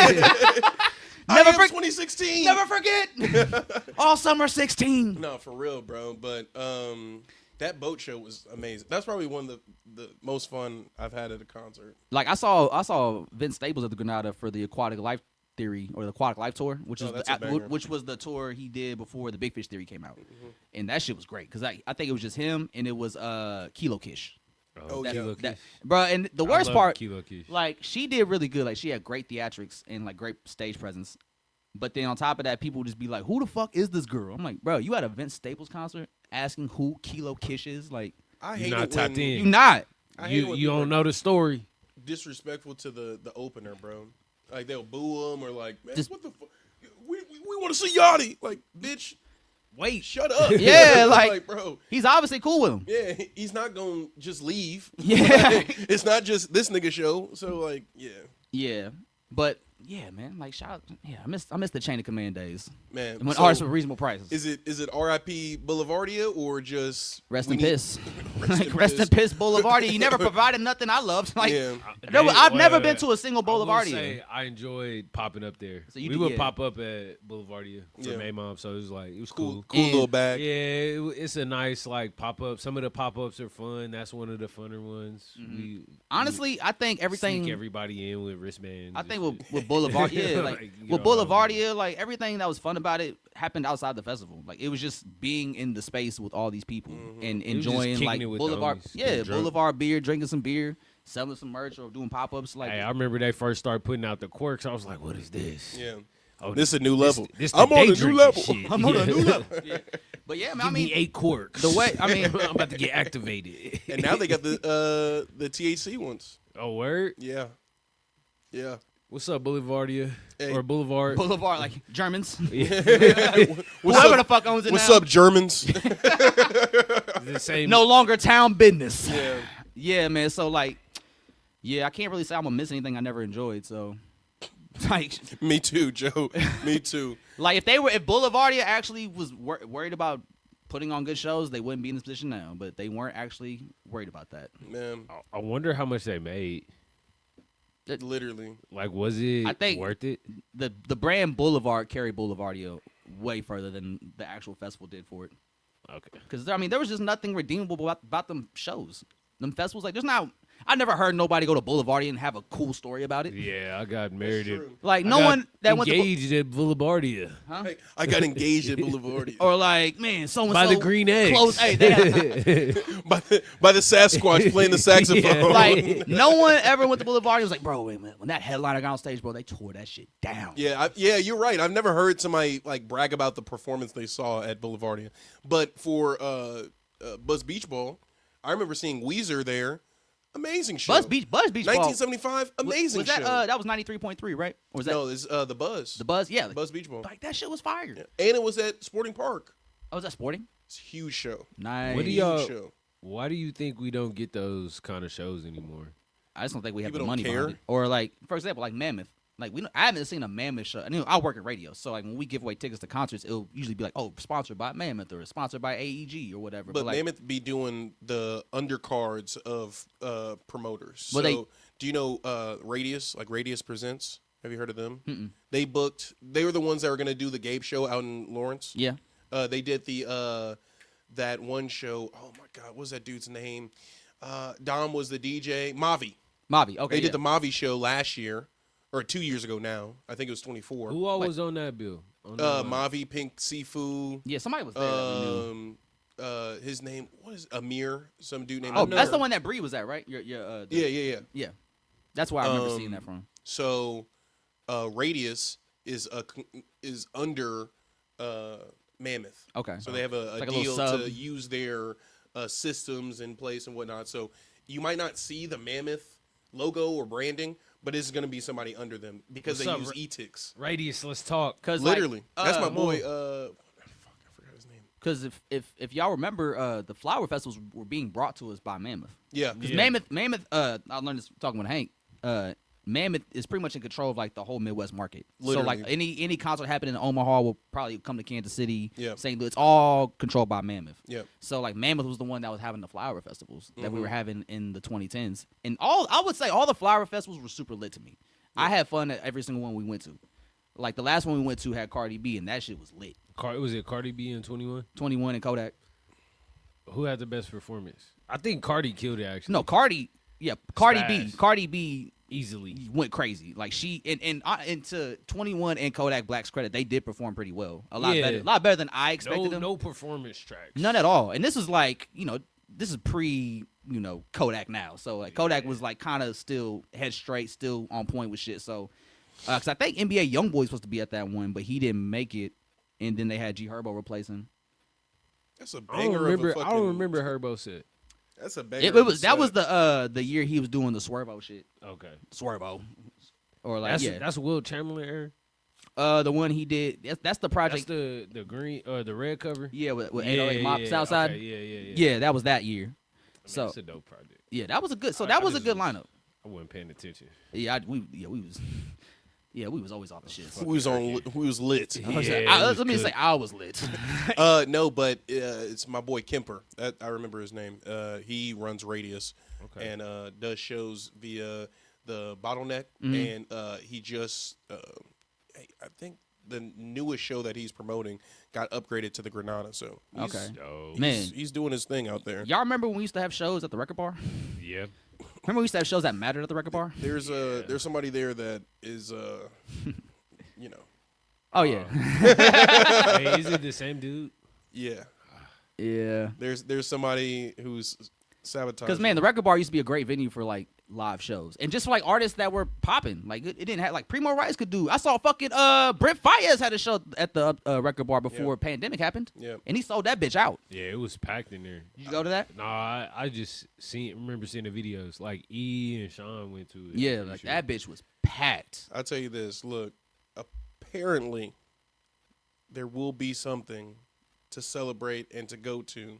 Never
2016.
Never forget. All summer 16.
No, for real, bro. But that boat show was amazing. That's probably one of the most fun I've had at a concert.
Like I saw Vince Staples at the Granada for the Aquatic Life Theory or the Aquatic Life Tour, which was the tour he did before the Big Fish Theory came out, and that shit was great because I think it was just him and it was Kilo Kish. Bro, and the worst part, like she did really good. Like she had great theatrics and like great stage presence. But then on top of that, people would just be like, "Who the fuck is this girl?" I'm like, "Bro, you at a Vince Staples concert asking who Kilo Kish is?" Like,
I hate
not
it
tapped
when
in.
you not.
You don't know the story.
Disrespectful to the opener, bro. Like they'll boo him or like, man, what the fuck? We want to see Yachty. Like, bitch,
Wait,
shut up.
Yeah, like,
bro.
He's obviously cool with him.
Yeah, he's not gonna just leave.
Yeah.
Like, it's not just this nigga show. So like, yeah.
Yeah, but yeah, man, like shout out. Yeah, I miss the Chain of Command days.
Man,
When
so
artists were reasonable prices.
Is it R.I.P. Boulevardia or just
Rest in piss. Rest in piss Boulevardia. You never provided nothing I loved. Like,
Yeah.
I've never been to a single Boulevardia.
I enjoyed popping up there.
So you
we
did-
would
yeah.
pop up at Boulevardia for
Yeah.
May Mom, so it was
cool
cool.
little bag?
Yeah, it's a nice like pop up. Some of the pop ups are fun. That's one of the funner ones.
Honestly, I think
we
everything.
sneak everybody in with wristbands.
I
and
think
shit.
with Boulevard, yeah, like
Like, you
with
know,
Boulevardia, like everything that was fun about it happened outside the festival. Like it was just being in the space with all these people and
It was just
enjoying
kicking
like
it with
Boulevard,
the homies,
yeah,
getting drunk.
Boulevard beer, drinking some beer, selling some merch or doing pop ups. Like
Hey, I remember they first started putting out the quirks. I was like, "What is this?"
Yeah.
Oh,
This is a new level.
This
I'm
the
on
day
a new
drinking
level.
shit.
I'm on a
Yeah.
new level. Yeah. But yeah, man, I
Give
mean,
me 8 quirks.
the way- I mean-
I'm about to get activated.
And now they got the THC ones.
Oh, word.
Yeah. Yeah.
What's up, Boulevardia
Hey.
or Boulevard?
Boulevard, like Germans,
What's
whoever the
up?
fuck owns it
What's
now.
up, Germans?
The same.
No longer town business.
Yeah.
Yeah, man. So like, yeah, I can't really say I'm gonna miss anything I never enjoyed. So, like,
Me too, Joe. Me too.
if Boulevardia actually was worried about putting on good shows, they wouldn't be in this position now. But they weren't actually worried about that.
Man,
I wonder how much they made.
literally.
Like, was it
I think-
worth it?
The brand Boulevard carried Boulevardia way further than the actual festival did for it.
Okay.
Because I mean, there was just nothing redeemable about them shows. Them festivals, like, there's not. I never heard nobody go to Boulevardia and have a cool story about it.
Yeah, I got married at.
true.
Like
I
no
got
one that went to
engaged at Boulevardia
I got engaged at Boulevardia
or like, man, so and so
by the Green Eggs.
close. Hey, they had,
by the Sasquatch playing the saxophone.
like no one ever went to Boulevard and was like, bro, wait a minute. When that headliner got on stage, bro, they tore that shit down.
Yeah, you're right. I've never heard somebody like brag about the performance they saw at Boulevardia. But for Buzz Beach Ball, I remember seeing Weezer there. Amazing show.
Buzz Beach Ball.
1975, amazing
was that,
show.
that was 93.3, right? Or was that
No, it's the Buzz.
the Buzz? Yeah,
Buzz Beach Ball.
like that shit was fire.
Yeah. And it was at Sporting Park.
Oh, was that sporting?
It's a huge show.
Nice.
What do
Huge
y'all?
show.
Why do you think we don't get those kind of shows anymore?
I just don't think we have
People
the
don't
money
care?
behind it. Or like, for example, like Mammoth. Like I haven't seen a Mammoth show. I mean, I work at radio, so like when we give away tickets to concerts, it'll usually be like, oh, sponsored by Mammoth or sponsored by AEG or whatever.
But
like,
Mammoth be doing the undercards of promoters.
Well,
So do you know Radius? Like Radius Presents? Have you heard of them? They were the ones that were going to do the Gabe show out in Lawrence.
yeah,
They did the that one show. Oh my God, what was that dude's name? Dom was the DJ. Mavi.
Mavi. Okay,
They
yeah.
did the Mavi show last year, or 2 years ago now. I think it was 24.
Who all was on that bill? On that line?
Mavi, Pink Sifu.
Yeah, somebody was there. that we knew.
His name, what is Amir? Some dude named
Oh,
Amir.
that's the one that Bree was at, right?
Yeah.
Yeah. That's where I remember seeing that from.
So, Radius is under Mammoth.
Okay.
So they have a
like a little
deal
sub.
to use their systems in place and whatnot. So you might not see the Mammoth logo or branding, but it's going to be somebody under them because
What's
they
up,
use
Ra-
e-ticks.
Radius, let's talk.
Cause
Literally, that's my
come
boy.
on.
Fuck, I forgot his name.
Because if y'all remember, the flower festivals were being brought to us by Mammoth.
Yeah,
Because
Yeah.
Mammoth, I learned this talking with Hank. Mammoth is pretty much in control of like the whole Midwest market.
Literally.
So like any concert happening in Omaha will probably come to Kansas City,
Yeah.
St. Louis. It's all controlled by Mammoth.
Yeah.
So like Mammoth was the one that was having the flower festivals that
Mm-hmm.
we were having in the 2010s, and I would say all the flower festivals were super lit to me. I had fun at every single one we went to. Like the last one we went to had Cardi B, and that shit was lit.
Was it Cardi B in 21?
21 and Kodak.
Who had the best performance? I think Cardi killed it actually.
No, Cardi. Yeah, Cardi B.
Spaz.
Cardi B
Easily.
went crazy. Like she and to 21 and Kodak Black's credit, they did perform pretty well. A lot better than I expected them.
No performance tracks.
None at all. And this was like, this is pre, Kodak now. So like Kodak was like kind of still head straight, still on point with shit. So because I think NBA YoungBoy was supposed to be at that one, but he didn't make it. And then they had G Herbo replace him.
That's a
I don't
banger
remember.
of a fucking.
I don't remember Herbo set.
That's a banger.
That was the year he was doing the Swervo shit.
Okay.
Swervo. Or like
That's Will Chamberlain era.
The one he did. That's the
That's
project.
the green or the red cover.
Yeah, with 808 Mop Southside.
Okay, yeah.
Yeah, that was that year.
I mean,
So
that's a dope project.
yeah, that was a good. So
I-
that
I
was a
just
good
was-
lineup.
I wasn't paying attention.
Yeah, we was. Yeah, we was always off the shit.
Who was lit?
Let me say I was lit.
No, but it's my boy Kemper. I remember his name. He runs Radius and does shows via the Bottleneck, and he just I think the newest show that he's promoting got upgraded to the Granada. So
Okay.
Dope.
Man,
he's doing his thing out there.
y'all remember when we used to have shows at the record bar?
Yeah.
Remember we used to have shows that mattered at the record bar?
There's somebody there that is
Oh yeah,
Hey, is it the same dude?
yeah.
yeah.
There's somebody who's sabotaging.
Because man, the record bar used to be a great venue for like live shows and just for like artists that were popping. Like it didn't have like Primo Rice could do. I saw fucking Brent Fayez had a show at the record bar before pandemic happened.
Yeah.
And he sold that bitch out.
Yeah, it was packed in there.
Did you go to that?
Nah, I just remember seeing the videos. Like E and Sean went to it.
Yeah, like that bitch was packed.
I'll tell you this. Look, apparently there will be something to celebrate and to go to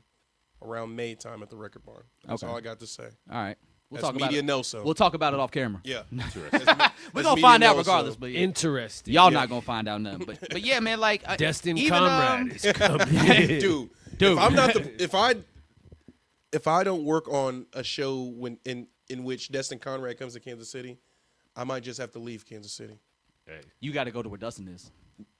around May time at the record bar. That's
Okay.
all I got to say.
All right. We'll
That's
talk about
Media
it.
Nelson.
We'll talk about it off camera.
Yeah.
We're gonna find out regardless, but yeah.
Interesting.
Y'all not gonna find out nothing. But yeah, man, like
Destined
even,
Comrade is coming.
Dude, if I'm not if I don't work on a show when in which Destin Conrad comes to Kansas City, I might just have to leave Kansas City.
Hey,
you got to go to where Dustin is.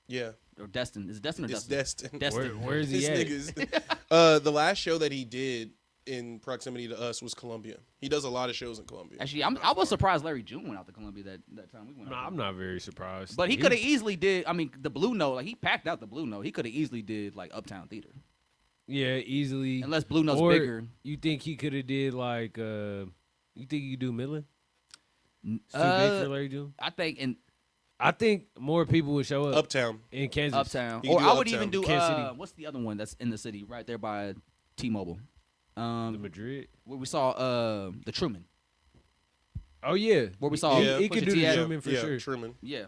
Yeah.
Or Destin. Is it Destin or
It's
Dustin?
Destin.
Destin.
where is
This
he at?
nigga's the last show that he did in proximity to us was Columbia. He does a lot of shows in Columbia.
Actually, I was surprised Larry June went out to Columbia that time we went.
Nah,
out
I'm not very surprised.
But he could have easily did. I mean, the Blue Note, like he packed out the Blue Note. He could have easily did like Uptown Theater,
Yeah, easily.
unless Blue Note's
or
bigger.
You think he could have did like? You think he could do Midland? It's too big
Uh,
for Larry June.
I think in
I think more people would show up
Uptown.
in Kansas.
Uptown,
He could
or
do
I would
Uptown.
even do
Kansas City.
what's the other one that's in the city right there by T-Mobile,
The Madrid.
where we saw the Truman,
Oh yeah,
where we saw
Yeah.
he
Pusha
could do
T
the
at.
Truman for
yeah,
sure.
Truman.
Yeah,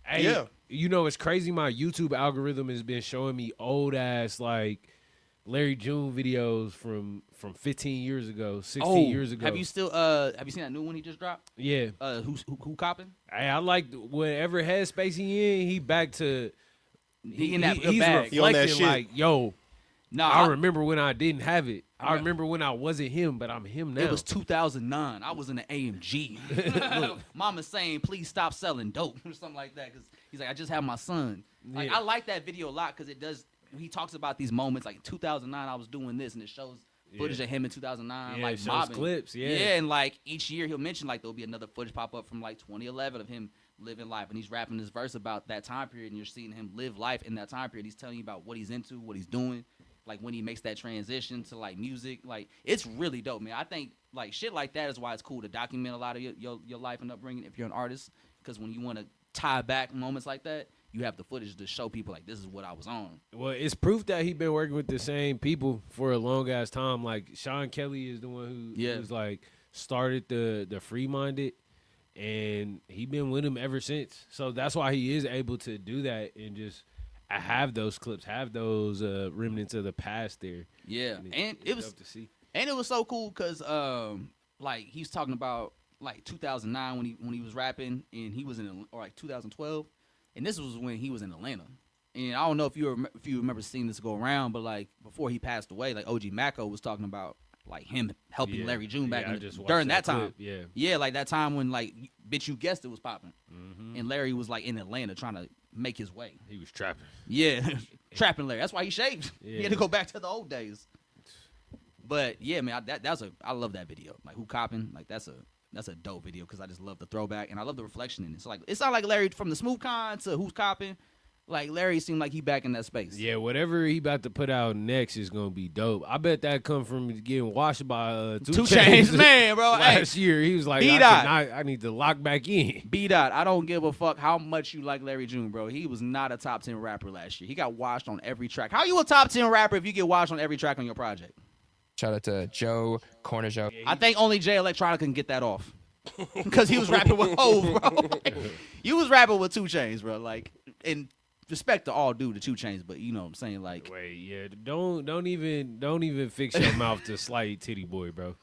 Hey,
Yeah.
You know it's crazy. My YouTube algorithm has been showing me old ass like Larry June videos from 15 years ago, 16 years ago.
Have you still have you seen that new one he just dropped?
Yeah.
Who copping?
Hey, I like whatever headspace he in. He back to
He in that
he's
bag.
He on that
reflecting
shit.
like, yo,
No,
I remember when I didn't have it. I
Yeah.
remember when I wasn't him, but I'm him now.
It was 2009. I was in the AMG. Mama's saying, please stop selling dope or something like that. Because he's like, I just had my son. Like,
Yeah.
I like that video a lot because it does. He talks about these moments. Like, in 2009, I was doing this, and it shows footage of him in 2009,
Yeah,
like
it shows
mobbing.
clips, yeah.
and like each year he'll mention like there'll be another footage pop up from like 2011 of him living life, and he's rapping this verse about that time period, and you're seeing him live life in that time period. He's telling you about what he's into, what he's doing, like when he makes that transition to like music. Like it's really dope, man. I think like shit like that is why it's cool to document a lot of your life and upbringing if you're an artist, because when you want to tie back moments like that, you have the footage to show people like this is what I was on.
Well, it's proof that he been working with the same people for a long ass time. Like Sean Kelly is the one who's like started the Free Minded, and he been with him ever since. So that's why he is able to do that and just have those clips, have those remnants of the past there.
Yeah, and
it's
it was
dope to see.
and it was so cool because like he's talking about like 2009 when he was rapping, and he was or like 2012, and this was when he was in Atlanta. And I don't know if you remember seeing this go around, but like before he passed away, like OG Macko was talking about like him helping Larry June back during that time. Yeah, like that time when like bitch you guessed it was popping, and Larry was like in Atlanta trying to make his way.
He was trapping.
Yeah, trapping Larry. That's why he shaved. Yeah. He had to go back to the old days. But yeah, man, I love that video. Like Who Coppin', like that's a dope video because I just love the throwback and I love the reflection in it. So like it's not like Larry from the Smooth Con to Who's Coppin'. Like Larry seemed like he back in that space.
Yeah, whatever he about to put out next is gonna be dope. I bet that come from getting washed by 2 Chainz,
man, bro.
Last year he was like, I need to lock back in.
B-Dot, I don't give a fuck how much you like Larry June, bro. He was not a top 10 rapper last year. He got washed on every track. How you a top 10 rapper if you get washed on every track on your project?
Shout out to Joe, Corner Joe.
I think only Jay Electronica can get that off. Because he was rapping with Hov, bro. Like, you was rapping with 2 Chainz, bro. Like, and respect to all due to 2 Chainz, but you know what I'm saying, like.
Wait, yeah, don't even fix your mouth to slight titty boy, bro.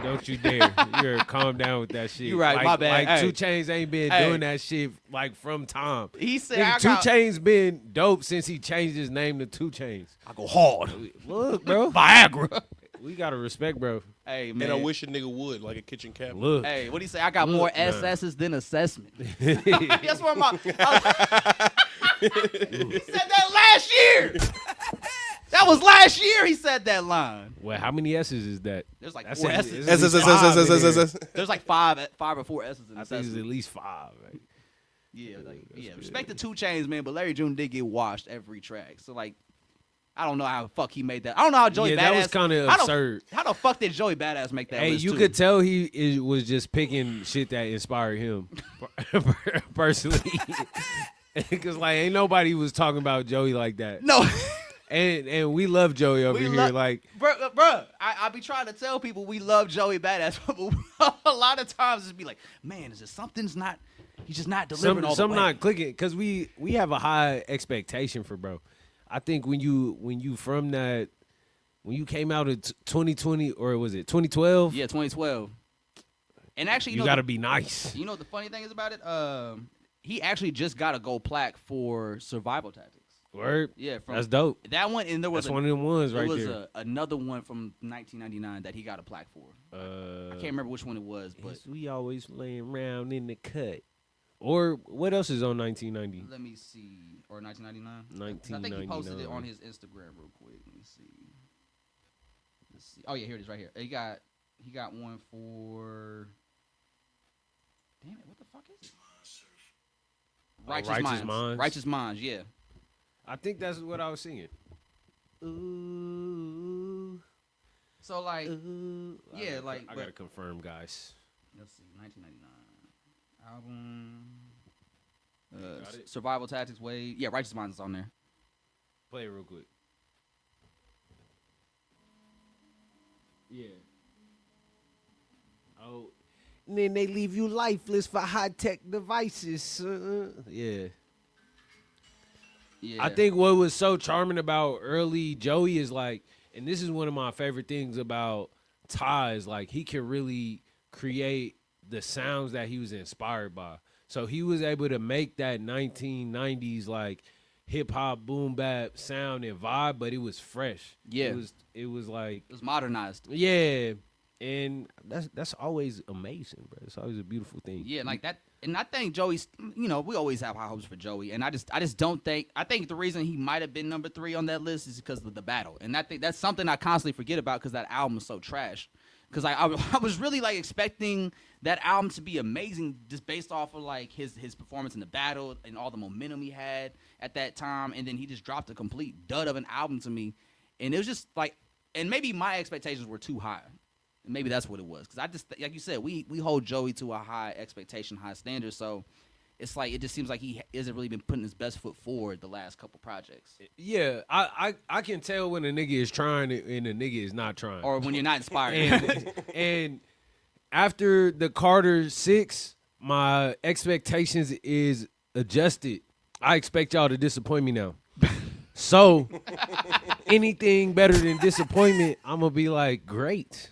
Don't you dare. You're calm down with that shit.
You right,
like,
my bad.
Like
hey.
2 Chainz ain't been doing that shit like from time.
He said,
Nigga, 2 Chainz been dope since he changed his name to 2 Chainz.
I go hard.
Look, bro.
Viagra.
We gotta respect, bro.
Hey, man.
And I wish a nigga would, like a kitchen cabinet.
Look.
Hey, what do you say? I got more SS's than assessment.
Look.
That's where my. He said that last year. That was last year he said that line.
Well, how many S's is that?
There's like
That's
4
at
S's.
least
There's like five or 4 S's in
I think it's
assessment.
at least 5. Right?
Yeah, respect the 2 Chainz, man, but Larry June did get washed every track. So like, I don't know how the fuck he made that. I don't know how Joey Badass.
That was kind of absurd.
How the fuck did Joey Badass make that?
Hey,
list
you
too?
could tell he was just picking shit that inspired him personally. Because like ain't nobody was talking about Joey like that.
No.
And we love Joey over here. Like,
bruh, I be trying to tell people we love Joey Badass, but a lot of times it's be like, man, is it something's not? He's just not delivering all the way.
Some not clicking because we have a high expectation for bro. I think when you from that, when you came out in 2020 or was it 2012?
Yeah, 2012. And actually,
you gotta be nice.
You know what the funny thing is about it? He actually just got a gold plaque for Survival Tactics.
Word.
Yeah,
that's dope.
That one, and there was
one of them ones right there.
There was another one from 1999 that he got a plaque for. I can't remember which one it was, but
we always laying around in the cut. Or what else is on 1990?
Let me see. Or 1999?
1999.
I think he posted it on his Instagram real quick. Let me see. Let's see. Oh yeah, here it is right here. He got one for. Damn it! What the fuck is it? Righteous Minds. Righteous Minds. Yeah.
I think that's what I was singing. Ooh.
So like, yeah, like
I gotta confirm, guys.
Let's see, 1999 album. Survival Tactics Wave. Yeah, Righteous Minds is on there.
Play it real quick. Yeah. Oh. And then they leave you lifeless for high-tech devices. Yeah.
Yeah.
I think what was so charming about early Joey is like, and this is one of my favorite things about Ty is like he can really create the sounds that he was inspired by. So he was able to make that 1990s like hip hop boom bap sound and vibe, but it was fresh.
Yeah.
It was like
it was modernized.
Yeah. And that's always amazing, bro. It's always a beautiful thing.
Yeah, like that. And I think Joey's, we always have high hopes for Joey. And I just don't think, I think the reason he might have been number 3 on that list is because of the battle. And I think that's something I constantly forget about because that album is so trash. Because I was really like expecting that album to be amazing just based off of like his performance in the battle and all the momentum he had at that time. And then he just dropped a complete dud of an album to me. And it was just like, and maybe my expectations were too high. Maybe that's what it was. Because I just, like you said, we hold Joey to a high expectation, high standard. So it's like, it just seems like he hasn't really been putting his best foot forward the last couple projects.
Yeah, I can tell when a nigga is trying and a nigga is not trying.
Or when you're not inspired.
and after the Carter 6, my expectations is adjusted. I expect y'all to disappoint me now. So anything better than disappointment, I'm going to be like, great.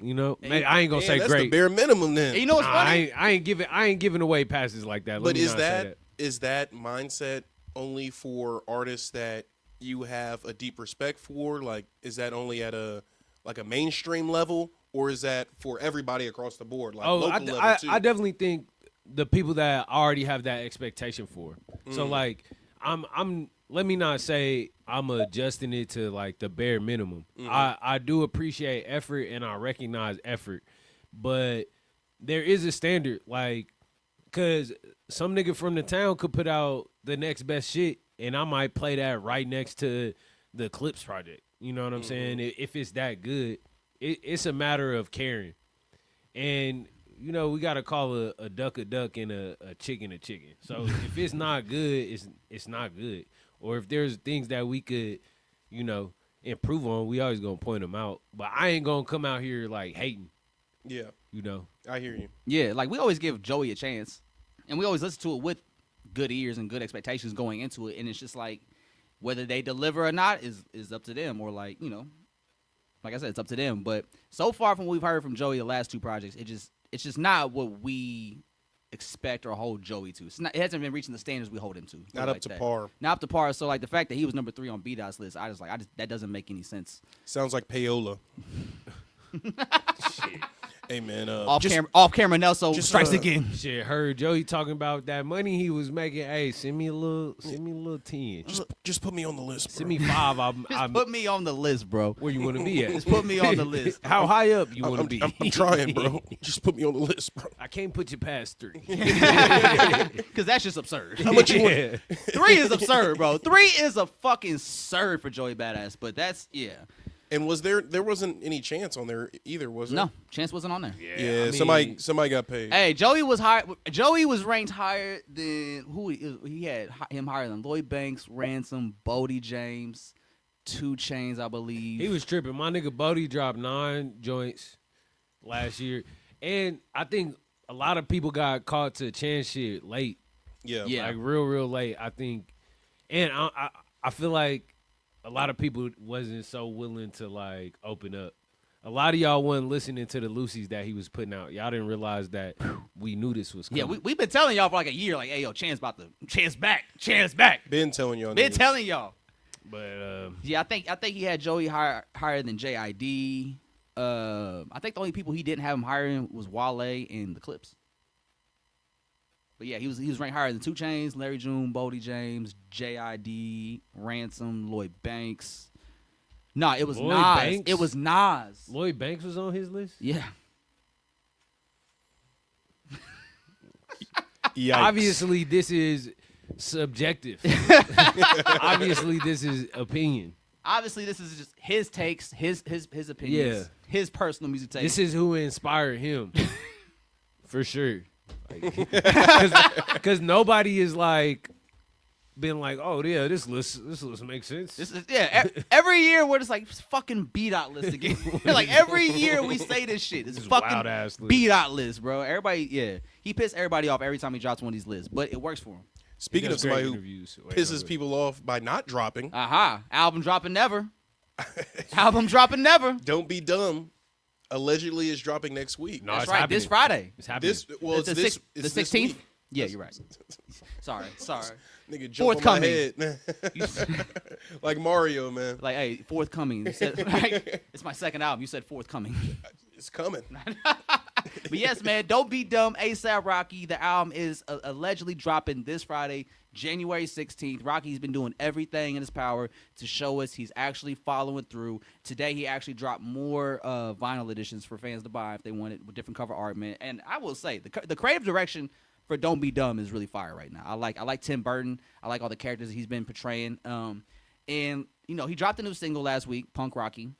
You know, maybe, I ain't gonna say
that's
great.
the bare minimum then.
And you know what's funny?
I ain't giving away passes like that.
But is that mindset only for artists that you have a deep respect for? Like, is that only at a mainstream level, or is that for everybody across the board? Like local level too?
I definitely think the people that I already have that expectation for. So like, I'm. Let me not say I'm adjusting it to like the bare minimum. I do appreciate effort and I recognize effort, but there is a standard. Like, cause some nigga from the town could put out the next best shit, and I might play that right next to the Clips project. You know what I'm saying? If it's that good, it's a matter of caring. And you know, we gotta call a duck and a chicken a chicken. So if it's not good, it's not good. Or if there's things that we could, you know, improve on, we always gonna point them out. But I ain't gonna come out here like hating.
Yeah,
you know.
I hear you.
Yeah, like we always give Joey a chance, and we always listen to it with good ears and good expectations going into it. And it's just like whether they deliver or not is up to them, or like, you know, like I said, it's up to them. But so far from what we've heard from Joey, the last two projects, it's just not what we expect or hold Joey to. It hasn't been reaching the standards we hold him to.
Not up to par.
Not up to par. So like the fact that he was number 3 on B-Dot's list, that doesn't make any sense.
Sounds like payola. Hey man,
off camera, Nelson strikes again.
Shit, heard Joey talking about that money he was making. Hey, send me a little 10.
Just put me on the list, bro.
Send me 5.
Just put me on the list, bro.
Where you want to be at?
Just put me on the list.
How high up you want to be?
I'm trying, bro. Just put me on the list, bro.
I can't put you past 3.
Because that's just absurd.
How much you want?
3 is absurd, bro. 3 is a fucking absurd for Joey Badass. But that's, yeah.
And there wasn't any Chance on there either, was there?
No, Chance wasn't on there.
Yeah,
I mean,
somebody got paid.
Hey, Joey was high. Joey was ranked higher than he had him higher than Lloyd Banks, Ransom, Bodie James, 2 Chainz, I believe.
He was tripping. My nigga Bodie dropped 9 joints last year, and I think a lot of people got caught to Chance shit late.
Yeah,
like real late. I think, and I feel like a lot of people wasn't so willing to like open up. A lot of y'all wasn't listening to the Lucy's that he was putting out. Y'all didn't realize that we knew this was coming.
Yeah, we've been telling y'all for like a year, like, hey, yo, Chance back.
Been telling y'all.
Been telling y'all.
But
yeah, I think he had Joey higher than JID. I think the only people he didn't have him higher than was Wale and the Clips. But yeah, he was ranked higher than 2 Chainz, Larry June, Bodie James, JID, Ransom, Lloyd Banks. Nah, it was
Lloyd
Nas.
Banks?
It was Nas.
Lloyd Banks was on his list?
Yeah.
Yikes.
Obviously, this is subjective. Obviously, this is opinion.
Obviously, this is just his takes, his opinions,
Yeah.
his personal music takes.
This is who inspired him. For sure. Because nobody is like been like, oh yeah, this list makes sense.
This is every year we're just like fucking B-Dot list again. Like every year we say this shit. It's fucking
wild-ass list.
B-Dot list, bro. Everybody, he pisses everybody off every time he drops one of these lists, but it works for him.
Speaking
He
of
does great
somebody who
interviews.
pisses people off by not dropping,
Album dropping never. Album dropping never.
Don't Be Dumb allegedly is dropping next week.
No,
That's
it's
right.
happening.
This Friday.
It's happening.
It's
the
this
16th.
week.
Yeah, you're right. Sorry.
Nigga, jump on my
Forthcoming.
head. Like Mario, man.
Like, hey, forthcoming. You said, right? It's my second album. You said forthcoming.
It's coming.
But yes, man, Don't Be Dumb, A$AP Rocky. The album is allegedly dropping this Friday, January 16th. Rocky's been doing everything in his power to show us he's actually following through. Today, he actually dropped more vinyl editions for fans to buy if they want it with different cover art, man. And I will say, the creative direction for Don't Be Dumb is really fire right now. I like Tim Burton. I like all the characters he's been portraying. And, you know, he dropped a new single last week, Punk Rocky.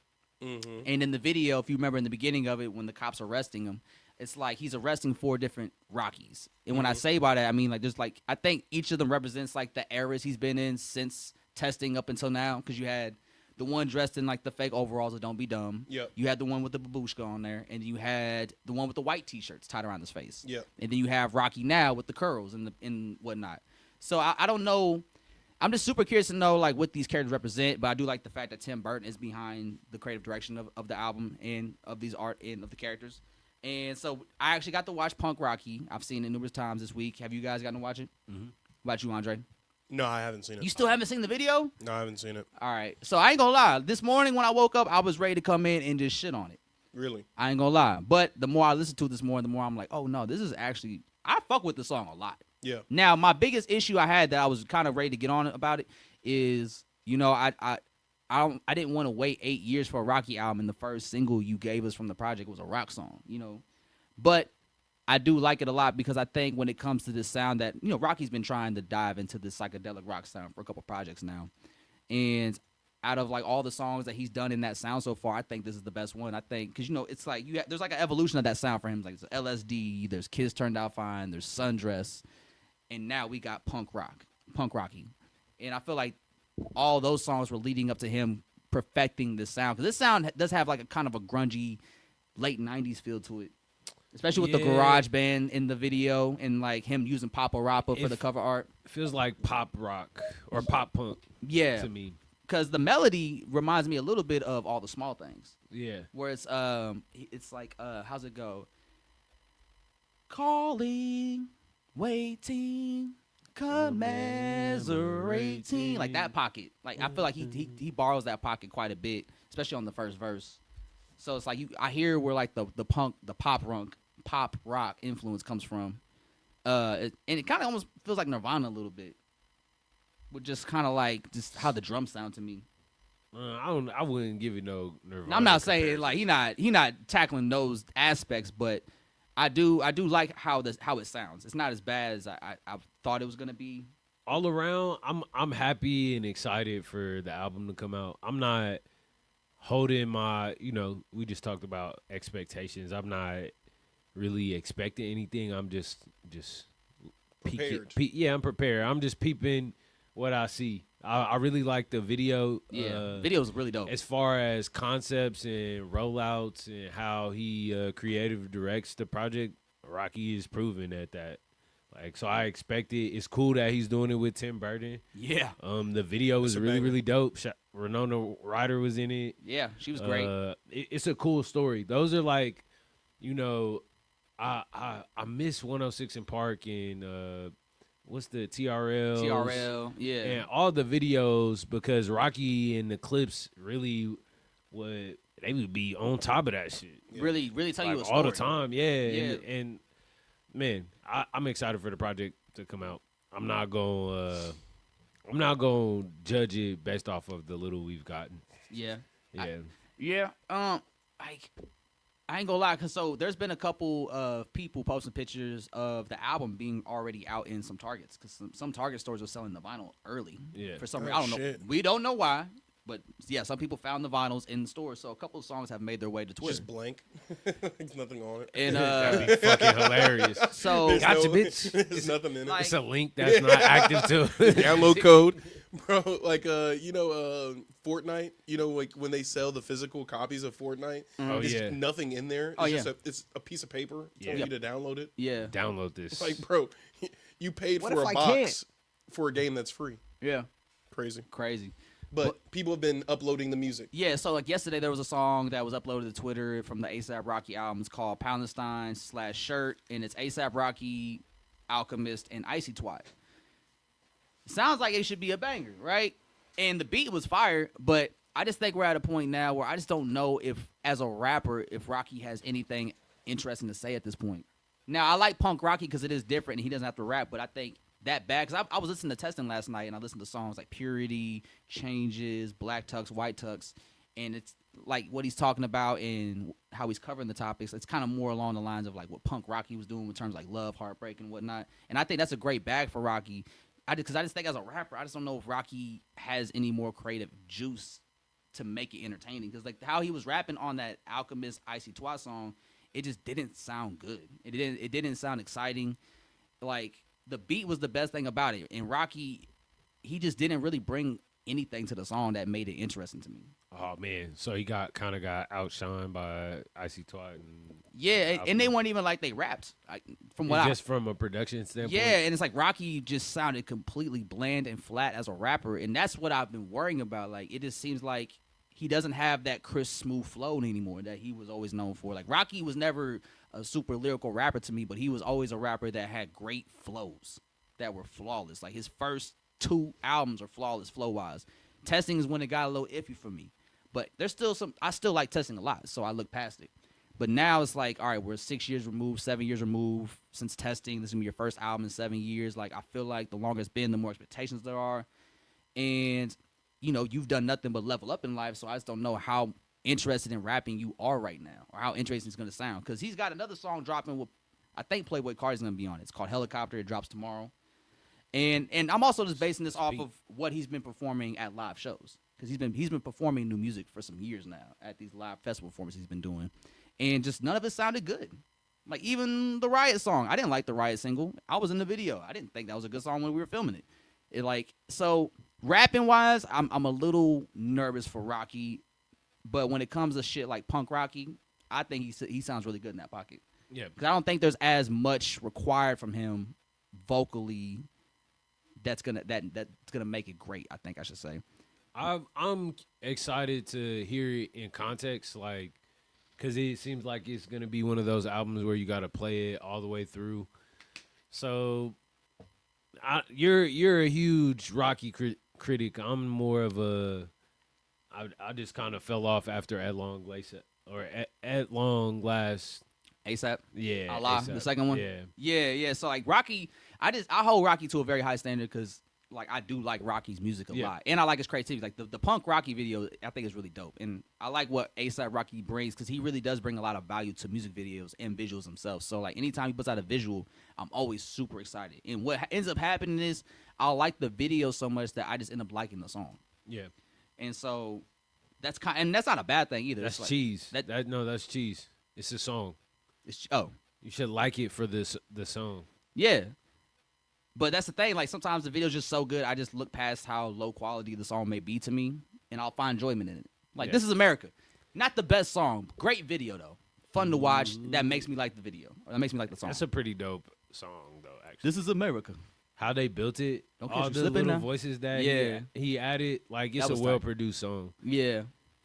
Mm-hmm. And in the video, if you remember in the beginning of it, when the cops are arresting him, it's like he's arresting 4 different Rockies. And when I say by that, I mean, like, there's like, I think each of them represents like the eras he's been in since testing up until now. Because you had the one dressed in like the fake overalls of Don't Be Dumb.
Yep.
You had the one with the babushka on there. And you had the one with the white t-shirts tied around his face.
Yep.
And then you have Rocky now with the curls and whatnot. So I don't know. I'm just super curious to know like what these characters represent, but I do like the fact that Tim Burton is behind the creative direction of the album and of these art and of the characters. And so I actually got to watch Punk Rocky. I've seen it numerous times this week. Have you guys gotten to watch it? Mm-hmm. What about you, Andre?
No, I haven't seen it.
You still haven't seen the video?
No, I haven't seen it.
All right. So I ain't gonna lie. This morning when I woke up, I was ready to come in and just shit on it.
Really?
I ain't gonna lie. But the more I listen to it this morning, the more I'm like, oh no, this is actually, I fuck with the song a lot.
Yeah.
Now, my biggest issue I had that I was kind of ready to get on about it is, you know, I didn't want to wait 8 years for a Rocky album, and the first single you gave us from the project was a rock song, you know. But I do like it a lot because I think when it comes to this sound that, you know, Rocky's been trying to dive into this psychedelic rock sound for a couple projects now. And out of like all the songs that he's done in that sound so far, I think this is the best one. I think because, you know, it's like there's like an evolution of that sound for him. Like there's LSD, there's Kids Turned Out Fine, there's Sundress, and now we got Punk Rocky. And I feel like all those songs were leading up to him perfecting this sound. Because this sound does have like a kind of a grungy late 90s feel to it. Especially with the garage band in the video and like him using Papa Rappa for the cover art.
Feels like pop rock or pop punk to me.
Because the melody reminds me a little bit of All the Small Things.
Yeah.
Where it's like, how's it go? Calling, waiting, commiserating. Like that pocket. Like I feel like he borrows that pocket quite a bit, especially on the first verse. So it's like I hear where like the pop rock influence comes from, and it kind of almost feels like Nirvana a little bit, with just kind of like just how the drums sound to me.
I wouldn't give it no Nirvana.
I'm not saying like he not tackling those aspects, but I do like how it sounds. It's not as bad as I thought it was gonna be.
All around, I'm happy and excited for the album to come out. I'm not holding my, you know, we just talked about expectations. I'm not really expecting anything. I'm just
prepared.
I'm prepared. I'm just peeping what I see. I really like the video.
Yeah, video's really dope.
As far as concepts and rollouts and how he creative directs the project, Rocky is proven at that. Like, so I expect it. It's cool that he's doing it with Tim Burton.
Yeah.
The video was really dope. Winona Ryder was in it.
Yeah, she was great.
It's a cool story. Those are like, you know, I miss 106 in Park and what's the TRL?
TRL, yeah.
And all the videos, because Rocky and the clips really they would be on top of that shit.
Yeah. Really tell
like
you a story.
all the time, yeah. And man, I'm excited for the project to come out. I'm not gonna judge it based off of the little we've gotten.
Yeah.
Yeah.
I ain't gonna lie, cause so there's been a couple of people posting pictures of the album being already out in some Targets, cause some Target stores are selling the vinyl early.
Yeah.
For some reason, I don't know. We don't know why, but yeah, some people found the vinyls in the store. So a couple of songs have made their way to Twitter.
Just blank. There's nothing on it.
And
that'd be fucking hilarious.
So
gotcha, bitch.
There's nothing in it.
Like,
It's a link that's not active to
Download code, bro. Like Fortnite. You know, like when they sell the physical copies of Fortnite.
Oh,
there's
yeah.
nothing in there. It's just it's a piece of paper telling you to download it.
Yeah.
download this.
It's like, bro, you paid
What
for
if
a
I
box
can't?
for a game that's free.
Yeah.
Crazy.
But
people have been uploading the music.
yeah, so like yesterday there was a song that was uploaded to Twitter from the A$AP Rocky album. It's called Poundestein/Shirt, and it's A$AP Rocky, Alchemist, and Icy Twat. Sounds like it should be a banger, right? And the beat was fire, but I just think we're at a point now where I just don't know if, as a rapper, if Rocky has anything interesting to say at this point. Now, I like Punk Rocky because it is different and he doesn't have to rap, but I think that bad, because I was listening to Testing last night and I listened to songs like Purity, Changes, Black Tux, White Tux, and it's like what he's talking about and how he's covering the topics. It's kind of more along the lines of like what Punk Rocky was doing in terms of like love, heartbreak, and whatnot. And I think that's a great bag for Rocky. Because I just think as a rapper, I just don't know if Rocky has any more creative juice to make it entertaining. Because like how he was rapping on that Alchemist Icy Twat song, it just didn't sound good. It didn't sound exciting. Like the beat was the best thing about it. And Rocky, he just didn't really bring anything to the song that made it interesting to me.
Oh man, so he got outshined by Icy Twat and
Yeah, and they weren't even like they rapped. From what
just from a production standpoint.
Yeah, and it's like Rocky just sounded completely bland and flat as a rapper, and that's what I've been worrying about. Like, it just seems like he doesn't have that crisp, smooth flow anymore that he was always known for. Like, Rocky was never a super lyrical rapper to me, but he was always a rapper that had great flows that were flawless. Like, his first 2 albums are flawless flow-wise. Testing is when it got a little iffy for me. But there's still I still like Testing a lot, so I look past it. But now it's like, all right, we're 6 years removed, 7 years removed since Testing. This is going to be your first album in 7 years. Like, I feel like the longer it's been, the more expectations there are. And, you know, you've done nothing but level up in life, so I just don't know how interested in rapping you are right now or how interesting it's going to sound. Because he's got another song dropping with, I think Playboy Cardi's going to be on it. It's called Helicopter. It drops tomorrow. And I'm also just basing this off of what he's been performing at live shows. Because he's been performing new music for some years now at these live festival performances he's been doing. And just none of it sounded good. Like, even the Riot song. I didn't like the Riot single. I was in the video. I didn't think that was a good song when we were filming it. So, rapping-wise, I'm a little nervous for Rocky. But when it comes to shit like Punk Rocky, I think he sounds really good in that pocket.
Yeah.
Because I don't think there's as much required from him vocally that's gonna make it great, I think I should say.
I'm excited to hear it in context, like, because it seems like it's going to be one of those albums where you got to play it all the way through. So you're a huge Rocky critic. I'm more of a I just kind of fell off after At Long Last.
ASAP?
Yeah.
Allah,
A$AP.
the second one?
Yeah.
Yeah. So, like, Rocky, I hold Rocky to a very high standard because, like, I do like Rocky's music a lot. And I like his creativity. Like, the Punk Rocky video, I think is really dope. And I like what A$AP Rocky brings because he really does bring a lot of value to music videos and visuals himself. So, like, anytime he puts out a visual, I'm always super excited. And what ends up happening is I'll like the video so much that I just end up liking the song.
Yeah.
And so that's not a bad thing either.
That's
like,
cheese. That's cheese. It's a song. You should like it for the song.
Yeah. But that's the thing. Like, sometimes the video's just so good, I just look past how low quality the song may be to me, and I'll find enjoyment in it. Like, This Is America. Not the best song. Great video, though. Fun to watch. That makes me like the video. Or that makes me like the song.
That's a pretty dope song, though, actually.
This Is America.
How they built it.
Don't
all the little voices that he added. Like, it's a well-produced song.
Yeah.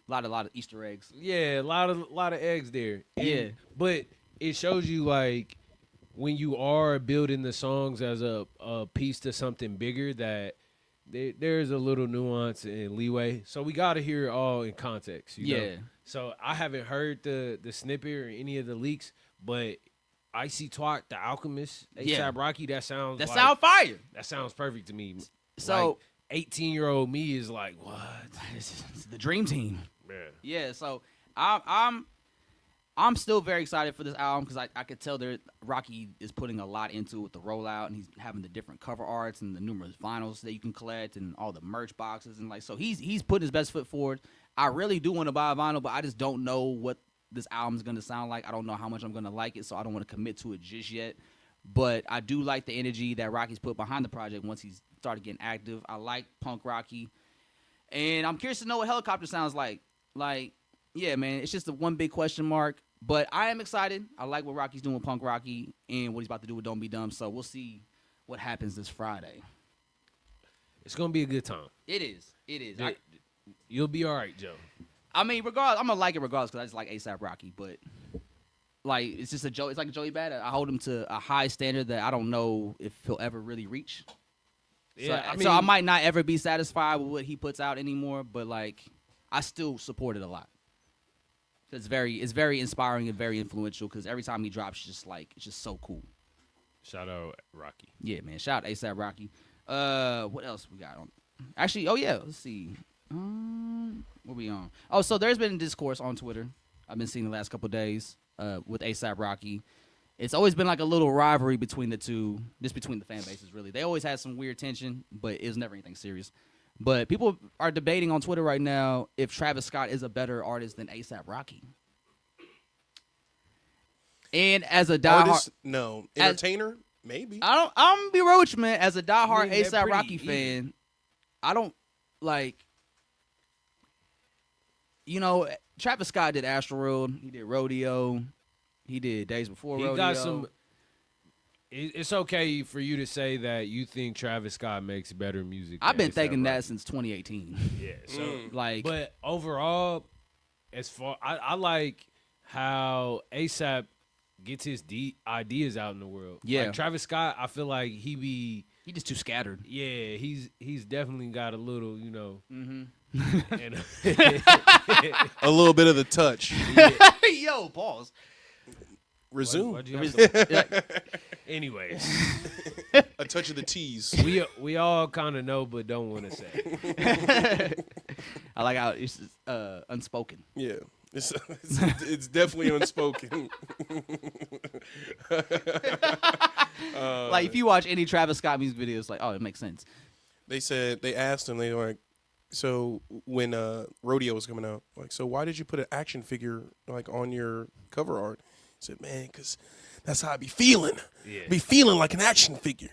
A lot of Easter eggs.
Yeah, a lot of eggs there. But it shows you, like, when you are building the songs as a piece to something bigger, that there's a little nuance and leeway. So we got to hear it all in context. You know? So I haven't heard the snippet or any of the leaks, but Icy Twat, The Alchemist, A$AP Rocky, that sound
fire.
That sounds perfect to me.
So,
like, 18-year-old me is like, what?
It's the dream team.
Yeah.
So I'm still very excited for this album because I could tell Rocky is putting a lot into it with the rollout, and he's having the different cover arts and the numerous vinyls that you can collect and all the merch boxes, and like, so he's putting his best foot forward. I really do want to buy a vinyl, but I just don't know what this album's going to sound like. I don't know how much I'm going to like it, so I don't want to commit to it just yet. But I do like the energy that Rocky's put behind the project once he's started getting active. I like Punk Rocky, and I'm curious to know what Helicopter sounds like. Like, yeah, man, it's just a one big question mark. But I am excited. I like what Rocky's doing with Punk Rocky and what he's about to do with Don't Be Dumb. So we'll see what happens this Friday.
It's going to be a good time.
It is.
You'll be all right, Joe.
I mean, regardless, I'm going to like it regardless because I just like A$AP Rocky. But, like, it's just it's like a Joey Badass. I hold him to a high standard that I don't know if he'll ever really reach.
Yeah,
so I might not ever be satisfied with what he puts out anymore. But, like, I still support it a lot. It's very inspiring and very influential because every time he drops, it's just so cool.
Shout out Rocky.
Yeah, man. Shout out A$AP Rocky. What else we got on? Actually, let's see. What we on? Oh, so there's been discourse on Twitter. I've been seeing the last couple of days with A$AP Rocky. It's always been like a little rivalry between the two, just between the fan bases, really. They always had some weird tension, but it was never anything serious. But people are debating on Twitter right now if Travis Scott is a better artist than A$AP Rocky. And as a diehard,
no. Entertainer, maybe.
I'm gonna be real with you, man. As a diehard
I mean,
A$AP Rocky fan, I don't like, you know, Travis Scott did Astroworld. He did Rodeo. He did Days Before Rodeo.
He got some. It's okay for you to say that you think Travis Scott makes better music.
I've been thinking
right?
that since 2018.
Yeah. So
Like,
but overall, as far I like how ASAP gets his ideas out in the world.
Yeah.
Like Travis Scott, I feel like he
just too scattered.
yeah, he's definitely got a little, you know, and
A little bit of the touch.
Yo, pause.
Resume.
Why'd you have to- anyways,
A touch of the tease.
we all kind of know, but don't want to say.
I like how it's unspoken.
Yeah. It's definitely unspoken.
Like, if you watch any Travis Scott music video, it's like, oh, it makes sense.
They asked him, they were like, so when Rodeo was coming out, like, so why did you put an action figure like on your cover art? He said, man, because that's how I be feeling.
Yeah.
Be feeling like an action figure.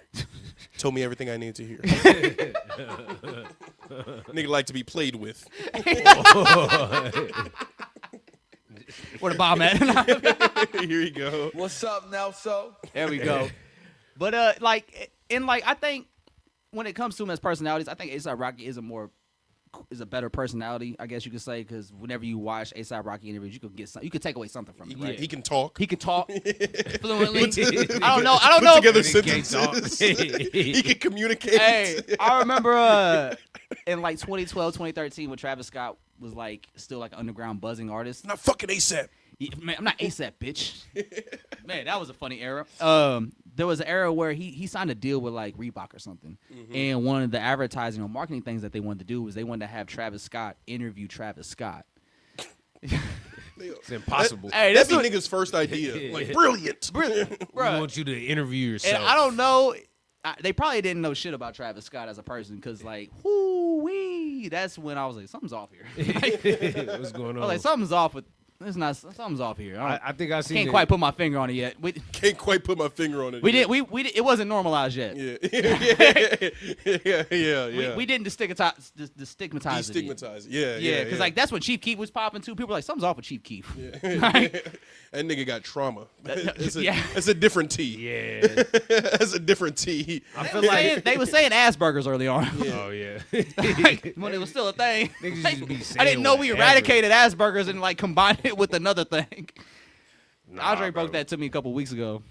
Told me everything I needed to hear. Nigga like to be played with.
Where the bomb at?
Here you go.
What's up, Nelso?
There we go. But I think when it comes to him as personalities, I think A$AP Rocky is a better personality, I guess you could say, because whenever you watch A$AP Rocky interviews, you could take away something from it. Right?
He can talk.
He could talk fluently. I don't know.
Put together
Can't
sentences.
talk.
He can communicate.
Hey, I remember in like 2012, 2013, when Travis Scott was like still like an underground buzzing artist.
Not fucking ASAP.
Yeah, man, I'm not A$AP, bitch. Man, that was a funny era. There was an era where he signed a deal with like Reebok or something, and one of the advertising or marketing things that they wanted to do was they wanted to have Travis Scott interview Travis Scott.
It's impossible.
Hey,
That's
that's
the nigga's first idea. Like, brilliant.
We
bruh.
want you to interview yourself.
And I don't know. They probably didn't know shit about Travis Scott as a person because, like, whoo-wee, that's when I was like, something's off here.
What's going
I
on?
was like, something's off with. It's not. Something's off here.
I think I seen
Can't
it.
quite put my finger on it yet.
Can't quite put my finger on it.
We
yet.
did. We did. It wasn't normalized yet.
Yeah.
We didn't destigmatize it.
Destigmatize it. Yeah.
Yeah, because like that's when Chief Keef was popping too. People were like, something's off with Chief Keef.
That nigga got trauma. It's
yeah.
a different T.
Yeah.
That's a different T.
I feel like.
They were saying Asperger's early on.
Oh yeah.
Like, when it was still a thing.
Niggas
Like,
used to be saying
I didn't know we
whatever.
eradicated Asperger's and like combined it with another thing.
Nah,
Andre
bro.
broke that to me a couple weeks ago.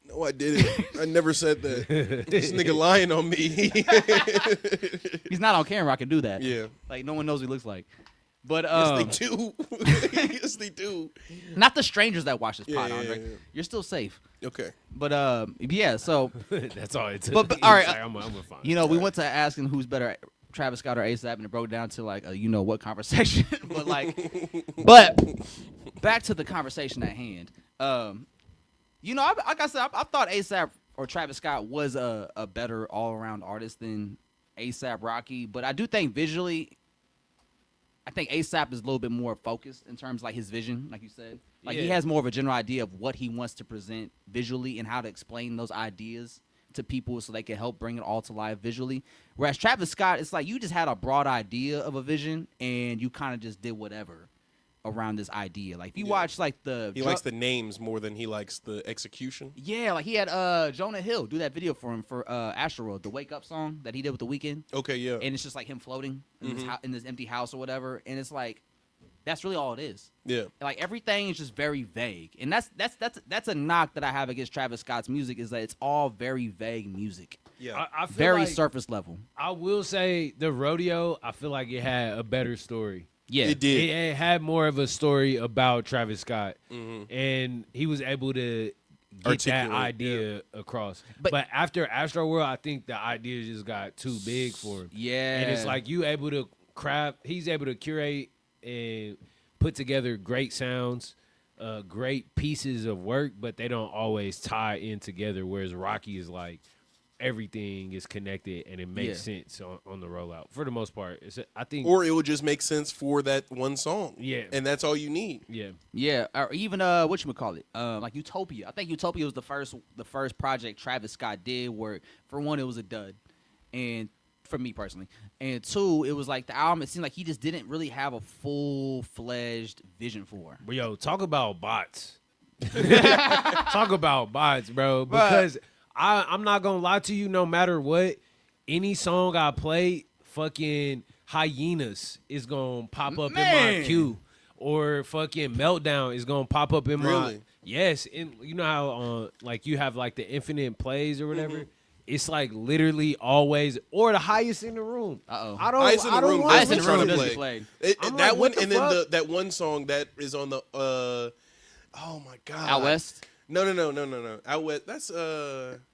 No, I didn't. I never said that. This nigga lying on me.
He's not on camera. I can do that.
Yeah.
Like no one knows what he looks like. But
Yes, they do. Yes, they do.
not the strangers that watch this pod,
Yeah,
Andre.
yeah.
You're still safe.
Okay.
But yeah. So
That's all it took.
But all right,
He's like, I'm gonna find
you know, we went to asking who's better, Travis Scott or A$AP, and it broke down to like a you know what conversation. but back to the conversation at hand. You know, like I said, I thought A$AP or Travis Scott was a better all around artist than A$AP Rocky, but I do think visually, I think A$AP is a little bit more focused in terms of like his vision, like you said. Like he
Yeah.
has more of a general idea of what he wants to present visually and how to explain those ideas to people so they can help bring it all to life visually. Whereas Travis Scott, it's like you just had a broad idea of a vision and you kind of just did whatever around this idea. Like if you watch like
He likes the names more than he likes the execution.
yeah, like he had Jonah Hill do that video for him for Astroworld, the Wake Up song that he did with The Weeknd.
Okay, yeah.
And it's just like him floating in this empty house or whatever. And it's like that's really all it is.
Yeah.
Like everything is just very vague, and that's a knock that I have against Travis Scott's music is that it's all very vague music,
Yeah.
I feel
very
like,
surface level.
I will say the rodeo. I feel like it had a better story.
Yeah,
It did.
It had more of a story about Travis Scott, and he was able to get that
Articulate,
idea across.
But-
But after Astroworld, I think the idea just got too big for him.
Yeah,
And it's like you able to craft. He's able to curate and put together great sounds, great pieces of work, but they don't always tie in together. Whereas Rocky is like everything is connected and it makes sense on the rollout for the most part. I think,
Or it would just make sense for that one song.
Yeah.
And that's all you need.
yeah,
or even whatchamacallit, like Utopia. I think Utopia was the first project Travis Scott did where for one it was a dud, and for me personally. And 2, it was like the album. It seemed like he just didn't really have a full-fledged vision for.
But yo, talk about bots. Talk about bots, bro. Because I'm not gonna lie to you. No matter what, any song I play, fucking Hyenas is gonna pop up in my queue, or fucking Meltdown is gonna pop up in my.
Really?
Yes, and you know how like you have like the infinite plays or whatever. It's like literally always, or the highest in the room.
Uh-oh.
I don't.
Highest in the
I don't
room.
want
Highest in
to
the room
listen
does
to
get
it.
played.
I'm
That
like,
one,
what the
and then
fuck?
that one song that is on the. Oh my god.
Out West,
No. Out West. That's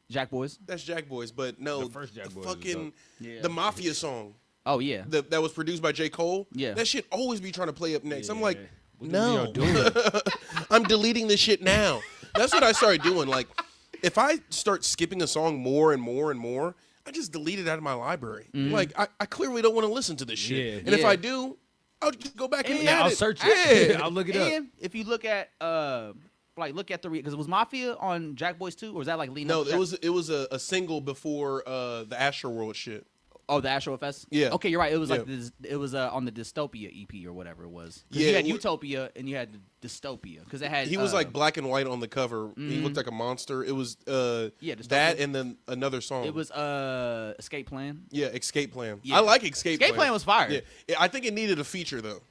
Jack Boys.
That's Jack Boys, but no,
The first Jack
the
Boys was
fucking
Yeah.
the Mafia song
Oh yeah.
that was produced by J. Cole.
Yeah.
That shit always be trying to play up next. I'm
Yeah.
like,
What
no,
y'all doing?
I'm deleting this shit now. That's what I started doing. Like, if I start skipping a song more and more and more, I just delete it out of my library. Like, I clearly don't want to listen to this shit.
Yeah.
And if
Yeah.
I do, I'll just go back and
Yeah,
add
I'll
it.
search it.
Yeah.
I'll look it up.
And if you look at look at the because it was Mafia on Jack Boys 2, or was that like leading
No,
up to
it was a single before the Astro World shit.
Oh, the Astro Fest?
Yeah.
Okay, you're right. It was like
Yeah.
this, it was on the Dystopia EP or whatever it was. 'Cause
Yeah,
you had
it wa-
Utopia and you had Dystopia because it had
He was like black and white on the cover. He looked like a monster. It was
Dystopia.
that and then another song.
it was Escape Plan.
Yeah, Escape Plan.
Yeah.
I like Escape Plan.
Escape Plan was fire.
Yeah, I think it needed a feature though.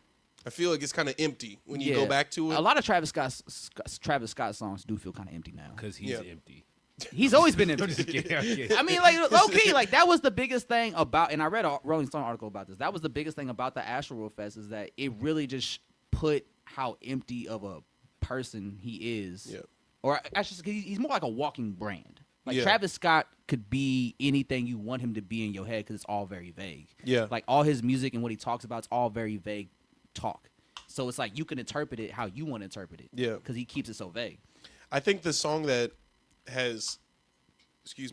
I feel like it's kind of empty when you go back to it.
A lot of Travis Scott songs do feel kind of empty now.
Because he's
Yeah.
empty.
He's always been
I'm
empty.
just kidding. I'm kidding.
I mean, like low key, like that was the biggest thing about, and I read a Rolling Stone article about this. That was the biggest thing about the Astroworld Fest is that it really just put how empty of a person he is.
Yeah.
Or actually, he's more like a walking brand. Like
Yeah.
Travis Scott could be anything you want him to be in your head because it's all very vague.
Yeah.
Like all his music and what he talks about, it's all very vague talk. So it's like you can interpret it how you want to interpret it.
Yeah.
Because he keeps it so vague.
I think the song that has,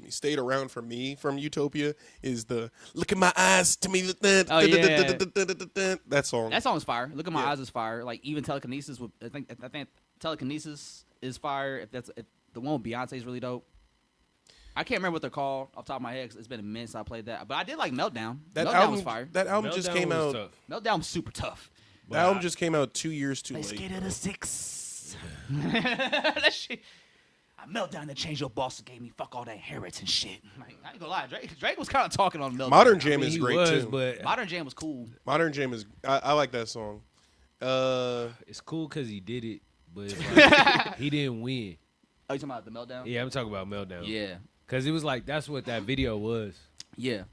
stayed around for me from Utopia is the "Look in My Eyes to Me."
Oh, yeah.
That song.
That song's fire. Look at My
Yeah.
Eyes is fire. Like even Telekinesis. I think Telekinesis is fire. If the one with Beyonce is really dope. I can't remember what they're called off the top of my head 'cause it's been a minute since I played that. But I did like Meltdown.
that
Meltdown
album
was fire.
That album just
Meltdown
came
was
out.
tough.
Meltdown was super tough.
But
That album
I-
just came out 2 years too
Let's
late.
get it a 6. That shit. I Meltdown to change your boss and gave me fuck all that inheritance shit. Like, I ain't gonna lie, Drake was kind of talking on Meltdown.
Modern
I
Jam
mean,
is
he
great
was,
too.
but
Modern Jam was cool.
Modern Jam is. I like that song.
it's cool because he did it, but it's like, he didn't win.
Oh, you talking about the Meltdown?
Yeah, I'm talking about Meltdown.
Yeah.
Because it was like, that's what that video was.
Yeah.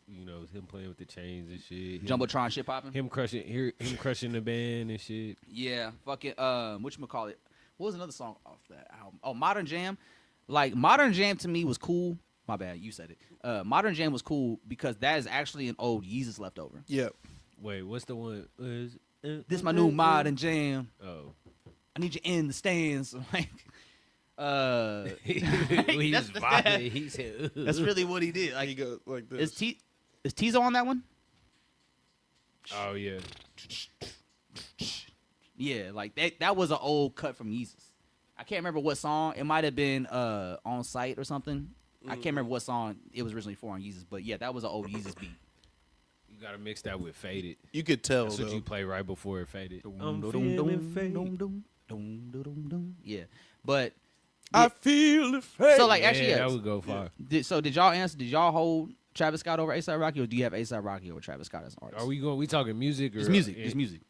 You know, him playing with the chains and shit. Him,
Jumbotron shit popping.
him crushing the band and shit.
Yeah, fucking whatchamacallit. What was another song off that album? Oh, Modern Jam. Like Modern Jam to me was cool. My bad, you said it. Modern Jam was cool because that is actually an old Yeezus leftover.
Yeah.
Wait, what's the one?
This my new Modern Jam.
Oh.
I need you in the stands. Like
He was
That's-
vibing. He said, "Ugh."
that's really what he did.
He
Like
goes like this.
is Tizo on that one?
Oh, yeah.
Yeah, like that was an old cut from Yeezus. I can't remember what song. It might have been On Site or something. I can't remember what song it was originally for on Yeezus, but yeah, that was an old Yeezus beat.
You got to mix that with Faded.
You could tell
That's what
though.
you play right before it faded.
Yeah, but
I feel the fate.
so like actually,
yeah,
yeah.
that would go far.
So did y'all answer? Did y'all hold Travis Scott over A$AP Rocky, or do you have A$AP Rocky over Travis Scott as an artist?
Are we talking music or
It's music. It's music.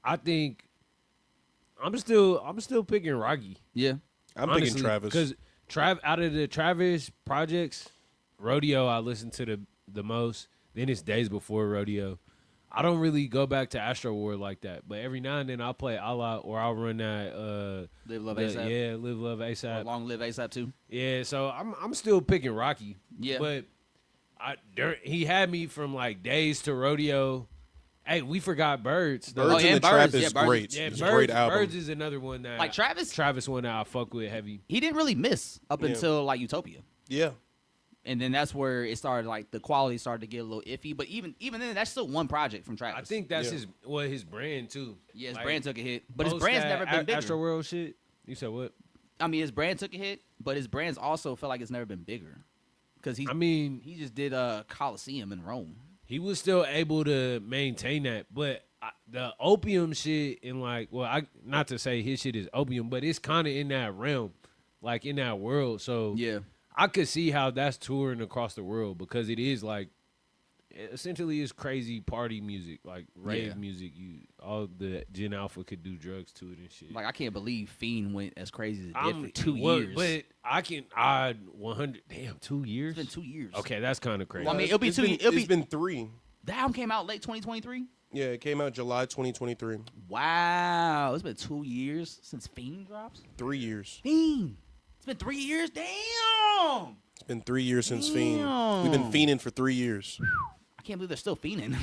I think I'm still picking Rocky.
Yeah.
I'm picking Travis.
Because out of the Travis projects, Rodeo I listen to the most. Then it's Days Before Rodeo. I don't really go back to Astro World like that, but every now and then I'll play a lot, or I'll run that.
Live Love
the-
A$AP.
Yeah, Live Love ASAP.
Long Live A$AP too.
Yeah, so I'm still picking Rocky.
Yeah.
But he had me from like Days to Rodeo. Hey, we forgot Birds. though.
Birds
Oh, yeah,
in the
Birds.
Trap
Yeah,
is
Birds.
great.
Yeah,
It's
Birds,
a great album.
Birds is another one that
Like Travis
one that I fuck with heavy.
he didn't really miss up
Yeah.
until like Utopia.
Yeah.
And then that's where it started, like the quality started to get a little iffy. But even then, that's still one project from Travis.
I think that's
Yeah.
his brand too.
Yeah, his
Like,
brand took a hit, but his
post
brand's
that
never been bigger.
Astro World shit. You said what?
I mean, his brand took a hit, but his brand's also felt like it's never been bigger. because he just did Coliseum in Rome.
He was still able to maintain that, but the opium shit and not to say his shit is opium, but it's kind of in that realm, like in that world. So
Yeah.
I could see how that's touring across the world because it is like essentially it's crazy party music, like rave music. All the Gen Alpha could do drugs to it and shit.
Like I can't believe Fiend went as crazy as it did for 2 years.
But I 100. Damn, 2 years.
It's been 2 years.
Okay, that's kind of crazy.
Well, I mean,
It's been 3.
The album came out late 2023.
Yeah, it came out July 2023.
Wow, it's been 2 years since Fiend drops.
3 years.
Fiend. It's been 3 years. Damn.
It's been 3 years since Fiend.
Damn.
We've been fiending for 3 years.
I can't believe they're still fiending.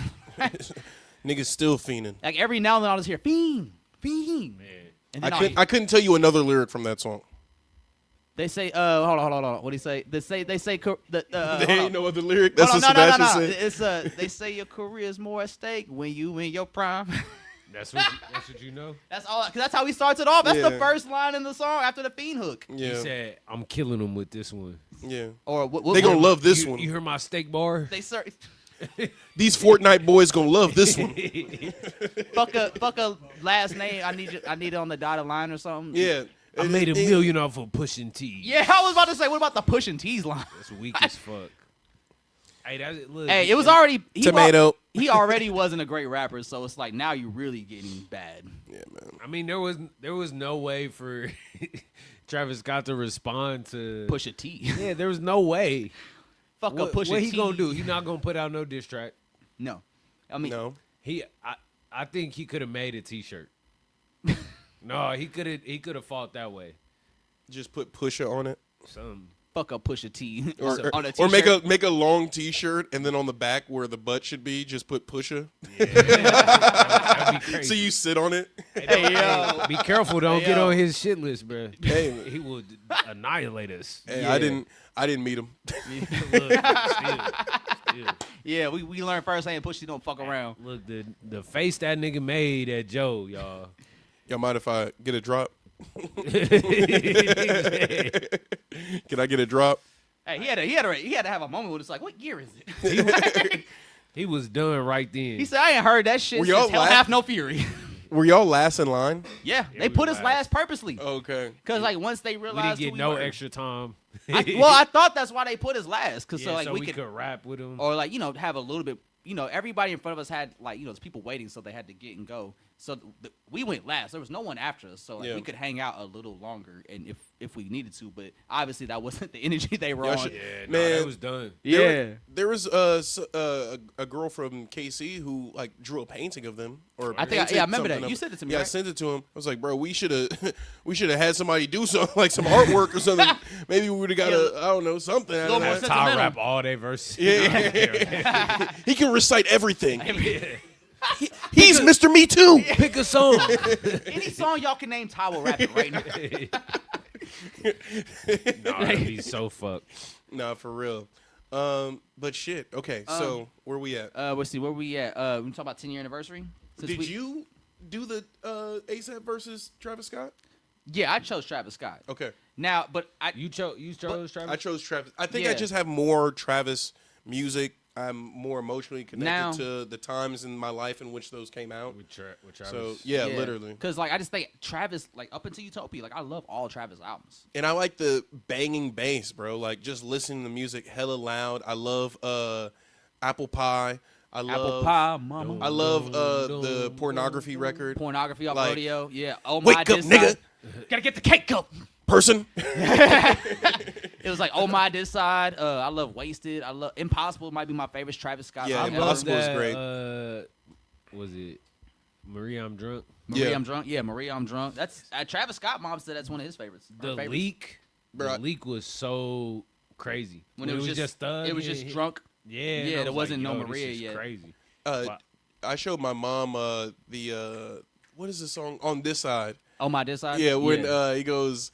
Niggas still fiending.
Like every now and then I'll just hear Fiend, Fiend.
Man.
And then
I couldn't tell you another lyric from that song.
They say, hold on. What do you say? They say,
There ain't no other lyric. That's what
no.
Sebastian said.
It's they say your career is more at stake when you in your prime.
That's what you know.
That's all. Cause that's how he starts it off. That's the
Yeah.
first line in the song after the Fiend hook.
He
Yeah,
said, "I'm killing them with this one."
yeah.
Or what
They gonna love this
you,
one.
You heard my steak bar?
They
These Fortnite boys gonna love this one.
fuck a last name. I need it on the dotted line or something.
Yeah.
I made $1 million off of pushing T.
Yeah, I was about to say, what about the Push and T's line?
That's weak as fuck. Hey, look.
Hey, it was already
Tomato.
He already wasn't a great rapper, so it's like now you're really getting bad.
Yeah, man.
I mean, there was no way for Travis Scott to respond to
Push a T.
Yeah, there was no way.
Fuck a Push a
What
T.
he gonna do? He not gonna put out no diss track.
No, I mean
No.
I think he could have made a T-shirt. No, he could have fought that way.
Just put Pusha on it.
Something.
fuck a Push a T
Or,
on a
or
t-shirt.
make a long T-shirt and then on the back where the butt should be, just put Pusha.
Yeah, that'd be crazy.
So you sit on it.
Hey yo,
Be careful, don't
Hey,
get
yo.
on his shit list, bro.
Hey,
He will annihilate us.
hey,
Yeah.
I didn't meet him.
Look, still.
yeah, we learned firsthand Push T don't fuck around.
Look, the face that nigga made at Joe, y'all.
Y'all mind if I get a drop? Can I get a drop?
Hey, he had to have a moment where it's like, what year is it?
He was done right then.
He said, I ain't heard that shit
Were
since
y'all
Hell
laugh-
Hath No Fury.
Were y'all last in line?
Yeah,
Yeah,
they
we
put us
last.
last purposely.
Okay.
Because like once they
we
realized
didn't
who
get no
were.
extra time.
I thought that's why they put us last. Because
Yeah,
so like
we could rap with him.
or like have a little bit. Everybody in front of us had like there's people waiting, so they had to get and go. So we went last. There was no one after us, so
Yeah.
we could hang out a little longer, and if we needed to. But obviously that wasn't the energy they were
Y'all
on.
should-
Yeah, no,
Man.
that was done.
There was a girl from KC who like drew a painting of them. Or
I think
painted
I remember that.
something
You
of-
sent it to me,
Yeah, I
right?
sent it to him. I was like, bro, we should have had somebody do something like some artwork or something. Maybe we would have got I don't know, something out
Little
of
more
that.
sense-
Ty
sentimental.
rap all day verses.
Yeah. He can recite everything. He's Mr. Me Too.
Pick a song.
Any song y'all can name, Ty will rap it right now.
Nah, that'd be so fucked.
Nah, for real. But shit. Okay, so where we at?
Let's see where we at. We talk about 10-year anniversary.
Did you do the ASAP versus Travis Scott?
Yeah, I chose Travis Scott.
Okay.
Now, but
You chose Travis?
I chose Travis. I think I
Yeah.
just have more Travis music. I'm more emotionally connected
Now-
to the times in my life in which those came out.
with Travis.
So yeah, literally.
Because like I just think Travis, like up until Utopia, like I love all Travis albums.
And I like the banging bass, bro. Like just listening to music hella loud. I love Apple Pie. I love
Apple Pie, Mama.
I love the pornography record.
Pornography off
Like,
rodeo. Yeah. Oh my
Wake up,
this
nigga.
side. Gotta get the cake up.
Person.
It was like Oh My This Side. I love Wasted. I love Impossible. Might be my favorite Travis Scott.
Yeah,
song ever.
Impossible is great.
Was it Maria? I'm drunk.
Maria,
Yeah.
I'm drunk. Yeah, Maria, I'm drunk. That's Travis Scott. Mom said that's one of his favorites. Her
The
favorites.
leak.
Bro,
The leak was so crazy.
When it was just
Thug.
It was
yeah,
just
yeah.
drunk.
Yeah,
Yeah,
and I
there
was
wasn't no
yo, this
Maria
is
yet.
Crazy.
I showed my mom the what is the song On This Side?
Oh My This Side.
Yeah, when
Yeah.
he goes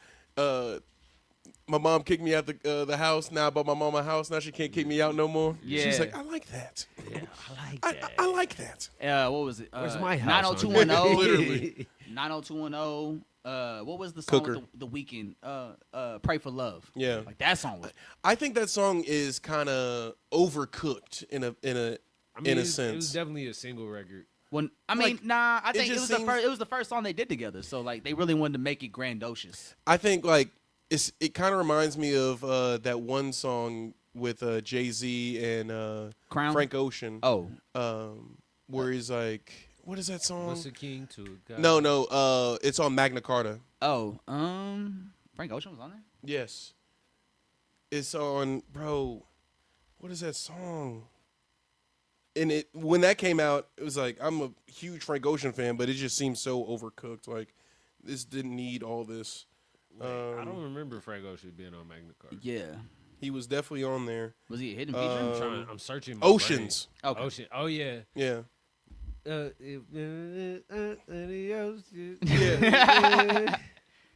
my mom kicked me out the house. Now I bought my mom a house. Now she can't kick me out no more.
Yeah.
She's like, I like that.
Yeah, I like that.
I like that.
What was it?
Where's my house?
90210.
Literally.
90210. What was the song
Cooker.
with the Weeknd? Pray for Love.
Yeah.
Like that song was.
I think that song is kind of overcooked in a sense.
It was definitely a single record.
When I think it was the first. It was the first song they did together. So like they really wanted to make it grandiose.
I think like it kind of reminds me of that one song with Jay-Z and
Crown?
Frank Ocean.
Oh,
Where he's like, what is that song?
What's the king to a god?
No, it's on Magna Carta.
Frank Ocean was on there.
Yes. It's on, bro. What is that song? And when that came out, it was like, I'm a huge Frank Ocean fan, but it just seemed so overcooked. Like, this didn't need all this.
I don't remember Frank Ocean being on Magna Carta.
Yeah.
He was definitely on there.
Was he a hidden feature?
I'm searching. My
Oceans.
brain.
Okay.
Ocean. Oh yeah.
Yeah.
Yeah.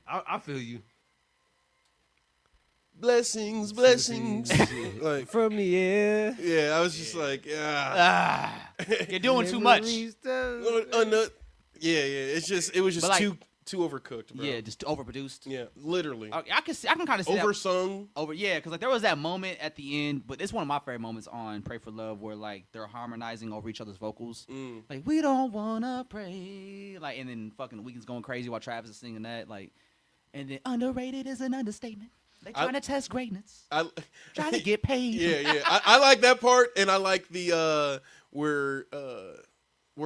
I feel you.
Blessings. Like,
From the air.
yeah, I was just like, yeah.
You're doing too much.
Yeah. It was just
But, like,
too overcooked, bro.
Yeah, just overproduced.
Yeah, literally.
I can kind of see that.
Oversung.
Yeah, because like there was that moment at the end, but it's one of my favorite moments on "Pray for Love" where like they're harmonizing over each other's vocals, like "We don't wanna pray," like, and then fucking Weeknd's going crazy while Travis is singing that, like, and then underrated is an understatement. They trying to test greatness, trying to get paid.
Yeah. I like that part, and I like the where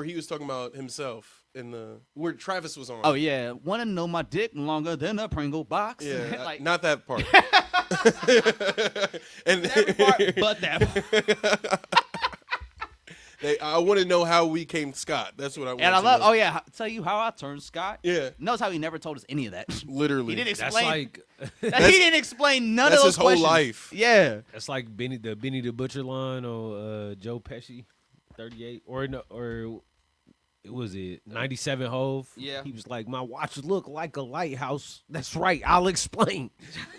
he was talking about himself in the where Travis was on.
Oh yeah, want to know my dick longer than a Pringle box?
Yeah,
like
not that part. And
every part but that part.
I want to know how we came Scott. That's what I want.
And I
to
love.
know.
Oh yeah, tell you how I turned Scott.
Yeah.
Notice how he never told us any of that.
Literally.
He didn't
That's
explain.
like
He didn't explain none of
That's
those
his whole
questions.
life.
Yeah.
that's like Benny the Butcher line on Joe Pesci, 38 or it was 97 Hove.
Yeah.
He was like, my watch look like a lighthouse. That's right, I'll explain.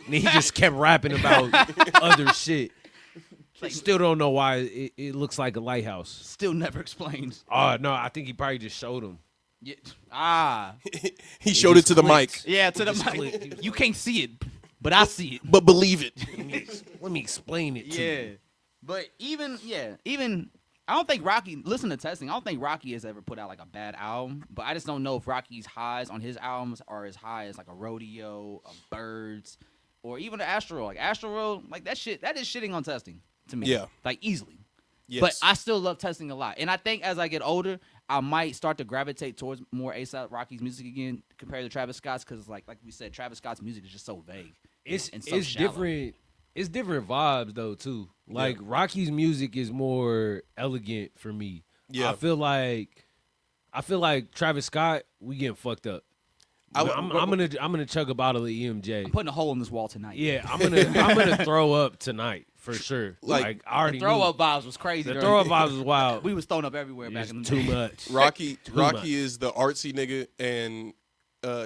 And he just kept rapping about other shit. Still don't know why it looks like a lighthouse.
Still never explained.
No, I think he probably just showed him.
Yeah.
He showed it to the mic.
Yeah, to the
just
mic.
clicked.
You can't see it, but I see it.
But believe it.
Let me explain it to
Yeah.
you.
But even I don't think Rocky, listen to Testing, I don't think Rocky has ever put out like a bad album, but I just don't know if Rocky's highs on his albums are as high as like a Rodeo, a Birds, or even an Astro. Like Astro, like that is shitting on Testing to me.
Yeah.
Like easily.
Yes.
But I still love Testing a lot. And I think as I get older, I might start to gravitate towards more A$AP Rocky's music again compared to Travis Scott's, because like we said, Travis Scott's music is just so vague.
It's
so shallow.
different. It's different vibes though too. Like Rocky's music is more elegant for me.
Yeah.
I feel like Travis Scott, we getting fucked up. I'm gonna chug a bottle of EMJ.
I'm putting a hole in this wall tonight.
Yeah, I'm gonna throw up tonight for sure. Like I already
Throw
knew.
up vibes was crazy.
The
during-
throw up vibes was wild.
We was throwing up everywhere back
It's
in the
too
day.
much.
Rocky
much.
is the artsy nigga, and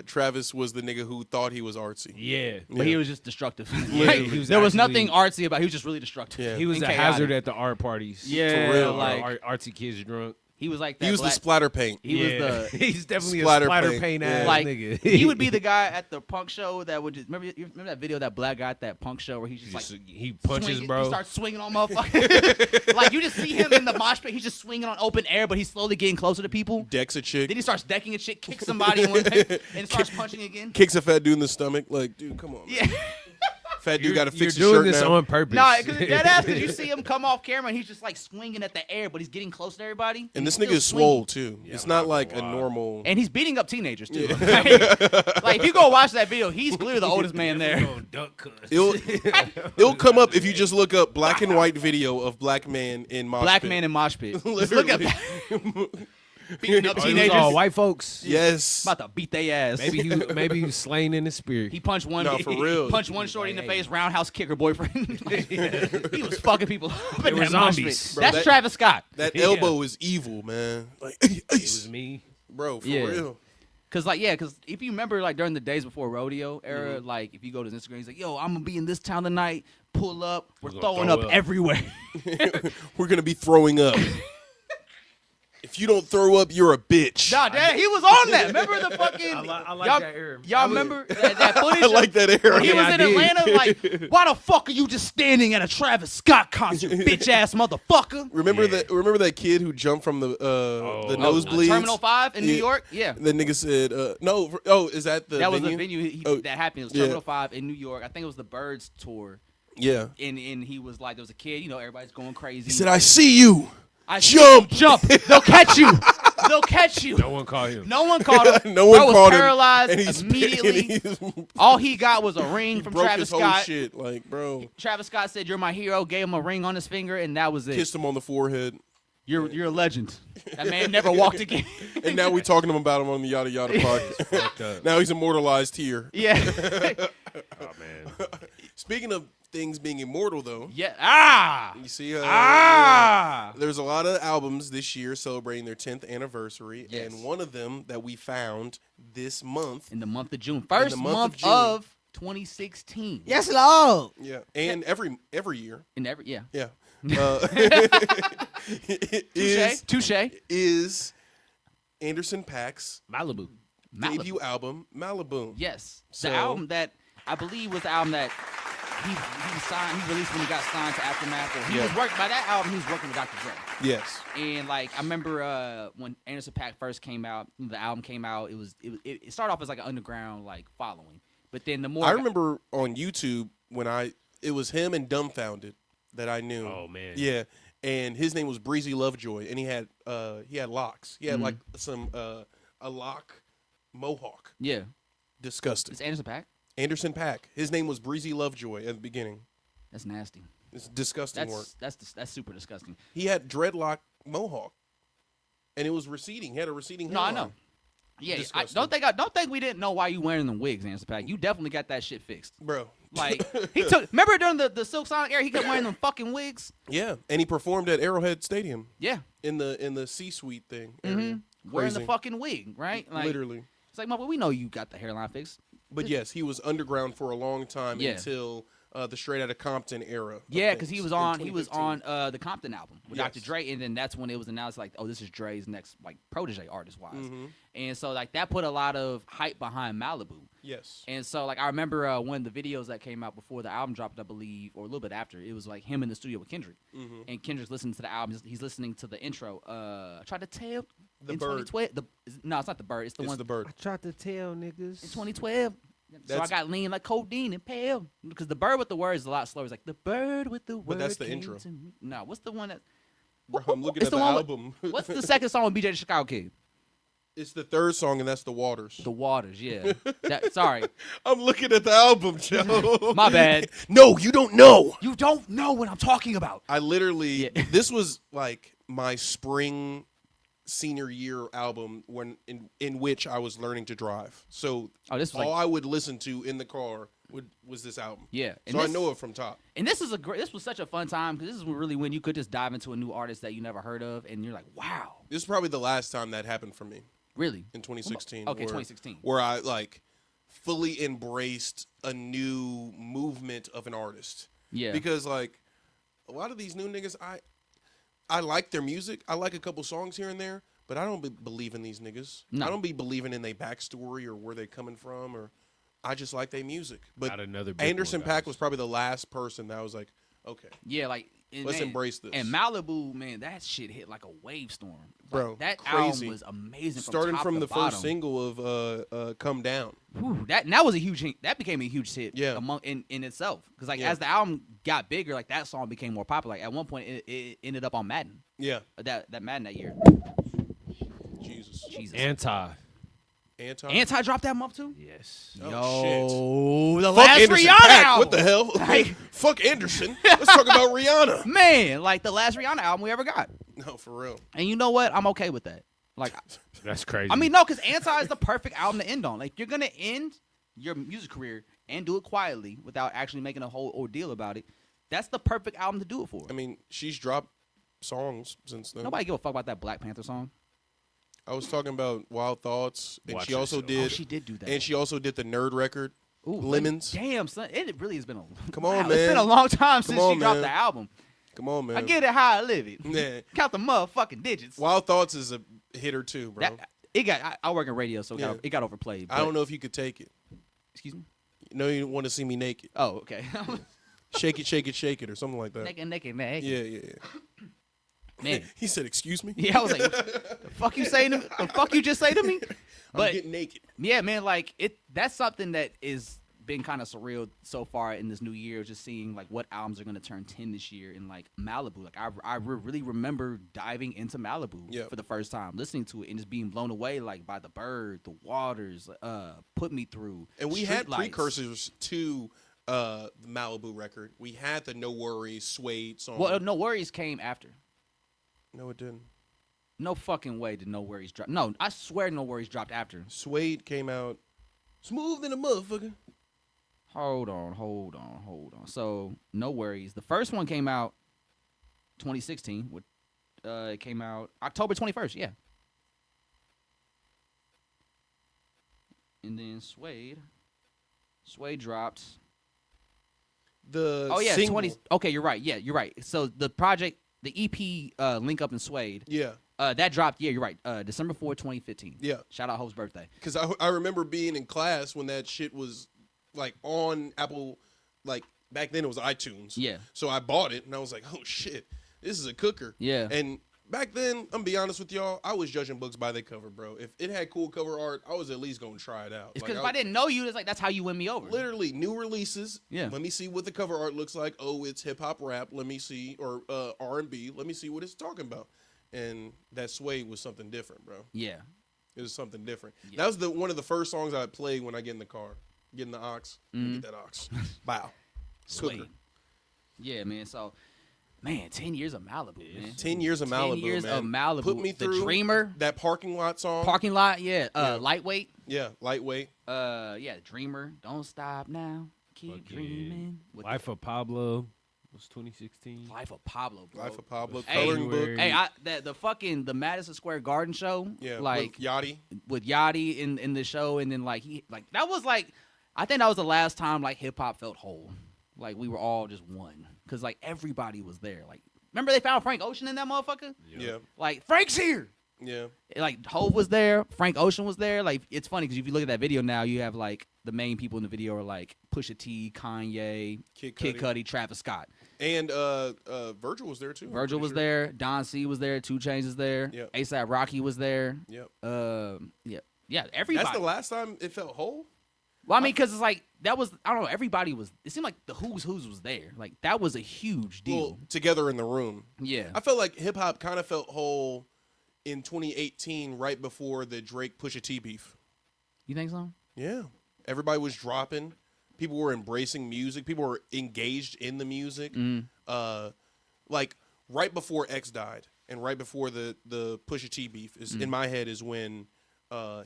Travis was the nigga who thought he was artsy.
Yeah.
But he was just destructive.
Literally, he was
there was
actually-
nothing artsy about. He was just really destructive.
Yeah.
He was
and
a
chaotic.
hazard at the art parties.
Yeah,
For real.
like
Artsy kids drunk.
he was like that.
He was the splatter paint.
He was the
He's definitely
Splatter
a splatter
paint.
paint
Yeah.
ass
like
nigga.
he would be the guy at the punk show that would just remember that video of that black guy at that punk show where he's just like
he punches,
swinging,
bro.
He starts swinging on motherfuckers. Like you just see him in the mosh pit. He's just swinging on open air, but he's slowly getting closer to people.
Decks a chick.
Then he starts decking a chick, kicks somebody in one thing, and starts punching again.
Kicks a fat dude in the stomach. Like, dude, come on. Man.
Yeah.
Fat dude got to fix his
You're doing
shirt
this
now.
on purpose.
Nah, because that ass, because you see him come off camera and he's just like swinging at the air, but he's getting close to everybody.
And this
He's
nigga is
still
swole
swinging.
too. It's not like a normal.
And he's beating up teenagers too. Like if you go watch that video, he's clearly the oldest man there.
It'll come up if you just look up black and white video of black man in mosh
Black
pit.
man in mosh pit. Just look up beating up
Oh, it was
teenagers.
all white folks.
Yes.
About to beat their ass.
Maybe he was slain in the spirit.
He punched one.
No, for real.
He punched one shorty in the face. Roundhouse kick her boyfriend. Like, he was fucking people up in
were
that mosh
zombies.
pit.
Bro,
That's
that-
Travis Scott.
That
Yeah.
elbow is evil, man. Like,
It was me.
bro, for
Yeah.
real.
Cause if you remember like during the days before rodeo era, like if you go to his Instagram, he's like, "Yo, I'm gonna be in this town tonight. Pull up. We're throwing up everywhere.
We're gonna be throwing up. If you don't throw up, you're a bitch."
Nah, Dad, he was on that. Remember the fucking?
I like that era.
Y'all remember that footage?
I like that era.
He was in Atlanta. Like, why the fuck are you just standing at a Travis Scott concert, bitch ass motherfucker?
Remember that kid who jumped from the nosebleeds?
Terminal 5 in New York. Yeah.
The nigga said, "No." Oh, is that the?
That was
venue?
the venue that happened. It was Terminal 5 in New York. I think it was the Birds tour.
Yeah.
And he was like, there was a kid. You know, everybody's going crazy.
He said, "I see you.
Jump. They'll catch you. They'll catch you."
No one caught him.
No one caught him.
No one
Bro
caught
was
him.
paralyzed
And he's
immediately. All he got was a ring from
broke
Travis
his whole
Scott.
shit, like, bro.
Travis Scott said, "You're my hero." Gave him a ring on his finger, and that was it.
Kissed him on the forehead.
You're a legend. That man never walked again.
And now we talking about him on the Yadda Yadda podcast. Now he's immortalized here.
Yeah.
Oh man.
Speaking of things being immortal, though.
Yeah.
You see, there's a lot of albums this year celebrating their 10th anniversary,
Yes.
and one of them that we found this month.
In the month of June. First month
June.
of 2016.
Yes, Lord.
Yeah, and every year.
In every, yeah.
Yeah.
Touche.
Is Anderson .Paak's
Malibu.
debut album, Malibu.
Yes.
So-
The album that I believe was the album that he released when he got signed to Aftermath. Or he was working by that album. He was working with Dr. Dre.
Yes.
And like I remember when Anderson .Paak first came out, the album came out. It started off as like an underground like following, but then the more
I remember on YouTube when it was him and Dumbfounded that I knew.
Oh man.
Yeah, and his name was Breezy Lovejoy, and he had locks. He had like some a lock mohawk.
yeah,
Disgusting.
it's Anderson .Paak.
Anderson .Paak. His name was Breezy Lovejoy at the beginning.
That's nasty.
It's disgusting work.
That's super disgusting.
He had dreadlock mohawk, and it was receding. He had a receding
No, I
hairline.
know. Yeah,
Disgusting.
don't think we didn't know why you wearing them wigs, Anderson .Paak. You definitely got that shit fixed.
Bro.
Like remember during the Silk Sonic era, he kept wearing them fucking wigs.
Yeah, and he performed at Arrowhead Stadium
Yeah,
in the C-suite thing. area.
wearing the
Crazy.
fucking wig, right? Like,
Literally.
It's like, mother, we know you got the hairline fixed.
But yes, he was underground for a long time
Yeah.
until the Straight Outta Compton era. of
Yeah, because
things
he was
in
on
2015.
the Compton album with
Yes.
Dr. Dre, and then that's when it was announced like, oh, this is Dre's next like protege artist wise,
Mm-hmm.
and so like that put a lot of hype behind Malibu.
Yes.
And so like I remember one of the videos that came out before the album dropped, I believe, or a little bit after, it was like him in the studio with Kendrick, and Kendrick's listening to the album. He's listening to the intro. I tried to tell
The
in
Bird.
2012. No, it's not the Bird. It's the
It's
one
the Bird.
I tried to tell niggas.
in 2012. So I
That's-
got lean like codeine and pale because the bird with the word is a lot slower. It's like the bird with the word.
But that's the
came
intro.
to me. No, what's the one that?
Bro, I'm looking
It's
at
the
the
one with-
album.
What's the second song with BJ the Chicago Kid?
It's the third song, and that's The Waters.
The Waters. Yeah. Sorry,
I'm looking at the album, Joe.
my bad.
No, you don't know.
You don't know what I'm talking about.
I literally,
Yeah.
this was like my spring senior year album in which I was learning to drive. So
Oh, this was
all
like,
I would listen to in the car was this album.
yeah. And
So I
this,
know it from top.
And this is this was such a fun time because this is really when you could just dive into a new artist that you never heard of, and you're like, wow,
This is probably the last time that happened for me
really?
in 2016.
Okay,
where-
2016.
Where I like fully embraced a new movement of an artist.
Yeah.
Because like a lot of these new niggas, I like their music. I like a couple songs here and there, but I don't believe in these niggas.
No.
I don't be believing in their backstory or where they coming from, or I just like their music. But
Not another big
Anderson
one,
.Paak
guys.
was probably the last person that I was like, okay,
Yeah, like and
let's
man,
embrace this.
And Malibu, man, that shit hit like a wave storm. Like,
Bro,
that
crazy.
album was amazing.
Starting
top
from
to
the
bottom.
first single of "Come Down."
Whew, that was a huge hit. That became a huge hit.
Yeah.
in itself, because like
Yeah.
as the album got bigger, like that song became more popular. Like at one point, it ended up on Madden.
Yeah,
That Madden that year.
Jesus.
Jesus.
Anti.
Dropped that month too.
Yes.
Oh,
The
Fuck
last
Anderson
Rihanna
.Paak.
album.
What the hell?
Like-
Fuck Anderson. Let's talk about Rihanna.
Man, like the last Rihanna album we ever got.
No, for real.
And you know what? I'm okay with that. Like,
That's crazy.
I mean, no, because Anti is the perfect album to end on. Like, you're gonna end your music career and do it quietly without actually making a whole ordeal about it. That's the perfect album to do it for.
I mean, she's dropped songs since then.
Nobody give a fuck about that Black Panther song.
I was talking about Wild Thoughts, and
Watch
she also
yourself.
did.
Oh, she did do that.
And she also did the Nerd record.
Ooh,
Lemons.
Damn, son. It really has been a
Come on,
wow,
man.
It's been a long time since
on,
she dropped
man.
the album.
Come on, man.
I get it how I live it.
Yeah.
Count the motherfucking digits.
Wild Thoughts is a hitter too, bro.
I work in radio, so
Yeah.
it got overplayed.
I don't know if you could take it.
Excuse me?
No, you want to see me naked.
Oh, okay.
Shake it, shake it, shake it, or something like that.
naked.
Yeah.
Man.
He said, "Excuse me."
Yeah, I was like, the fuck you say to me? The fuck you just say to me?
I'm getting naked.
Yeah, man, like that's something that is been kind of surreal so far in this new year, just seeing like what albums are going to turn 10 this year in like Malibu. Like I really remember diving into Malibu for the first time, listening to it and just being blown away like by the bird, the waters, Put Me Through.
And we
Street
had
Lights.
precursors to the Malibu record. We had the No Worries Suede song.
Well, No Worries came after.
No, it didn't.
No fucking way did No Worries drop. No, I swear No Worries dropped after.
Suede came out smooth than a motherfucker.
Hold on. So, No Worries. The first one came out 2016. It came out October 21st, yeah. And then Suede dropped.
The
Oh, yeah,
single.
20. Okay, you're right. Yeah, you're right. So, the project, the EP Link Up in Suede,
Yeah.
that dropped, yeah, you're right, December 4, 2015.
Yeah.
Shout out Hope's birthday.
Because I remember being in class when that shit was like on Apple, like back then it was iTunes.
Yeah.
So I bought it and I was like, oh shit, this is a cooker.
Yeah.
And back then, I'm gonna be honest with y'all, I was judging books by their cover, bro. If it had cool cover art, I was at least gonna try it out.
It's
Like,
because if I didn't know you, it's like that's how you win me over.
literally new releases.
Yeah.
Let me see what the cover art looks like. Oh, it's hip hop rap. Let me see, or R&B. Let me see what it's talking about. And that Suede was something different, bro.
Yeah.
It was something different.
Yeah.
That was one of the first songs I play when I get in the car. Get in the aux. Get that aux. Bow.
Sweet.
Cooker.
Yeah, man. So, man, 10 years of Malibu, man.
10 years of Malibu,
10 years
man.
of Malibu.
Put me through
The Dreamer.
that parking lot song.
Parking Lot, yeah. Lightweight.
Yeah, lightweight.
Yeah, Dreamer. Don't stop now. Keep
Fucking
dreaming. With
Life of Pablo was 2016.
Life of Pablo, bro.
Life of Pablo.
Hey,
Coloring book.
January.
Hey, the Madison Square Garden show,
Yeah,
like
with Yachty.
with Yachty in the show, and then like that was like, I think that was the last time like hip hop felt whole, like we were all just one, cause like everybody was there. Like, remember they found Frank Ocean in that motherfucker?
Yeah,
Like Frank's here.
yeah.
Like Hove was there, Frank Ocean was there. Like it's funny because if you look at that video now, you have like the main people in the video are like Pusha T, Kanye,
Kid
Kid
Cudi.
Cudi, Travis Scott.
And Virgil was there too. I'm
Virgil
pretty
was
sure.
there, Don C was there, 2 Chainz is there,
Yep.
ASAP Rocky was there.
Yep.
Yeah, everybody.
That's the last time it felt whole.
Well, I mean, because it's like that was, I don't know, everybody was. It seemed like the Who's was there. Like that was a huge deal.
Well, together in the room.
Yeah,
I felt like hip hop kind of felt whole in 2018, right before the Drake Pusha T beef.
you think so?
Yeah. Everybody was dropping. People were embracing music. People were engaged in the music. Like right before X died and right before the Pusha T beef is in my head is when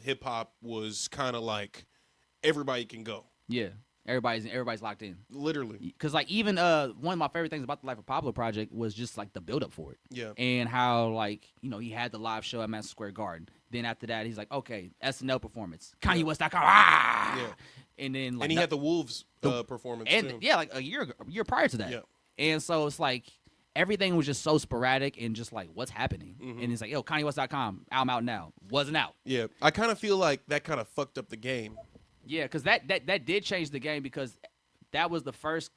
hip hop was kind of like everybody can go.
Yeah, everybody's locked in.
Literally.
Because like even one of my favorite things about the Life of Pablo project was just like the build up for it.
Yeah.
And how like he had the live show at Madison Square Garden. Then after that he's like, okay, SNL performance, KanyeWest.com, ah!
Yeah.
And then like
And he had the Wolves performance
and
too.
yeah, like a year prior to that.
Yeah.
And so it's like everything was just so sporadic and just like what's happening. And it's like, yo, KanyeWest.com, album out now. Wasn't out.
Yeah. I kind of feel like that kind of fucked up the game.
Yeah, because that did change the game because that was the first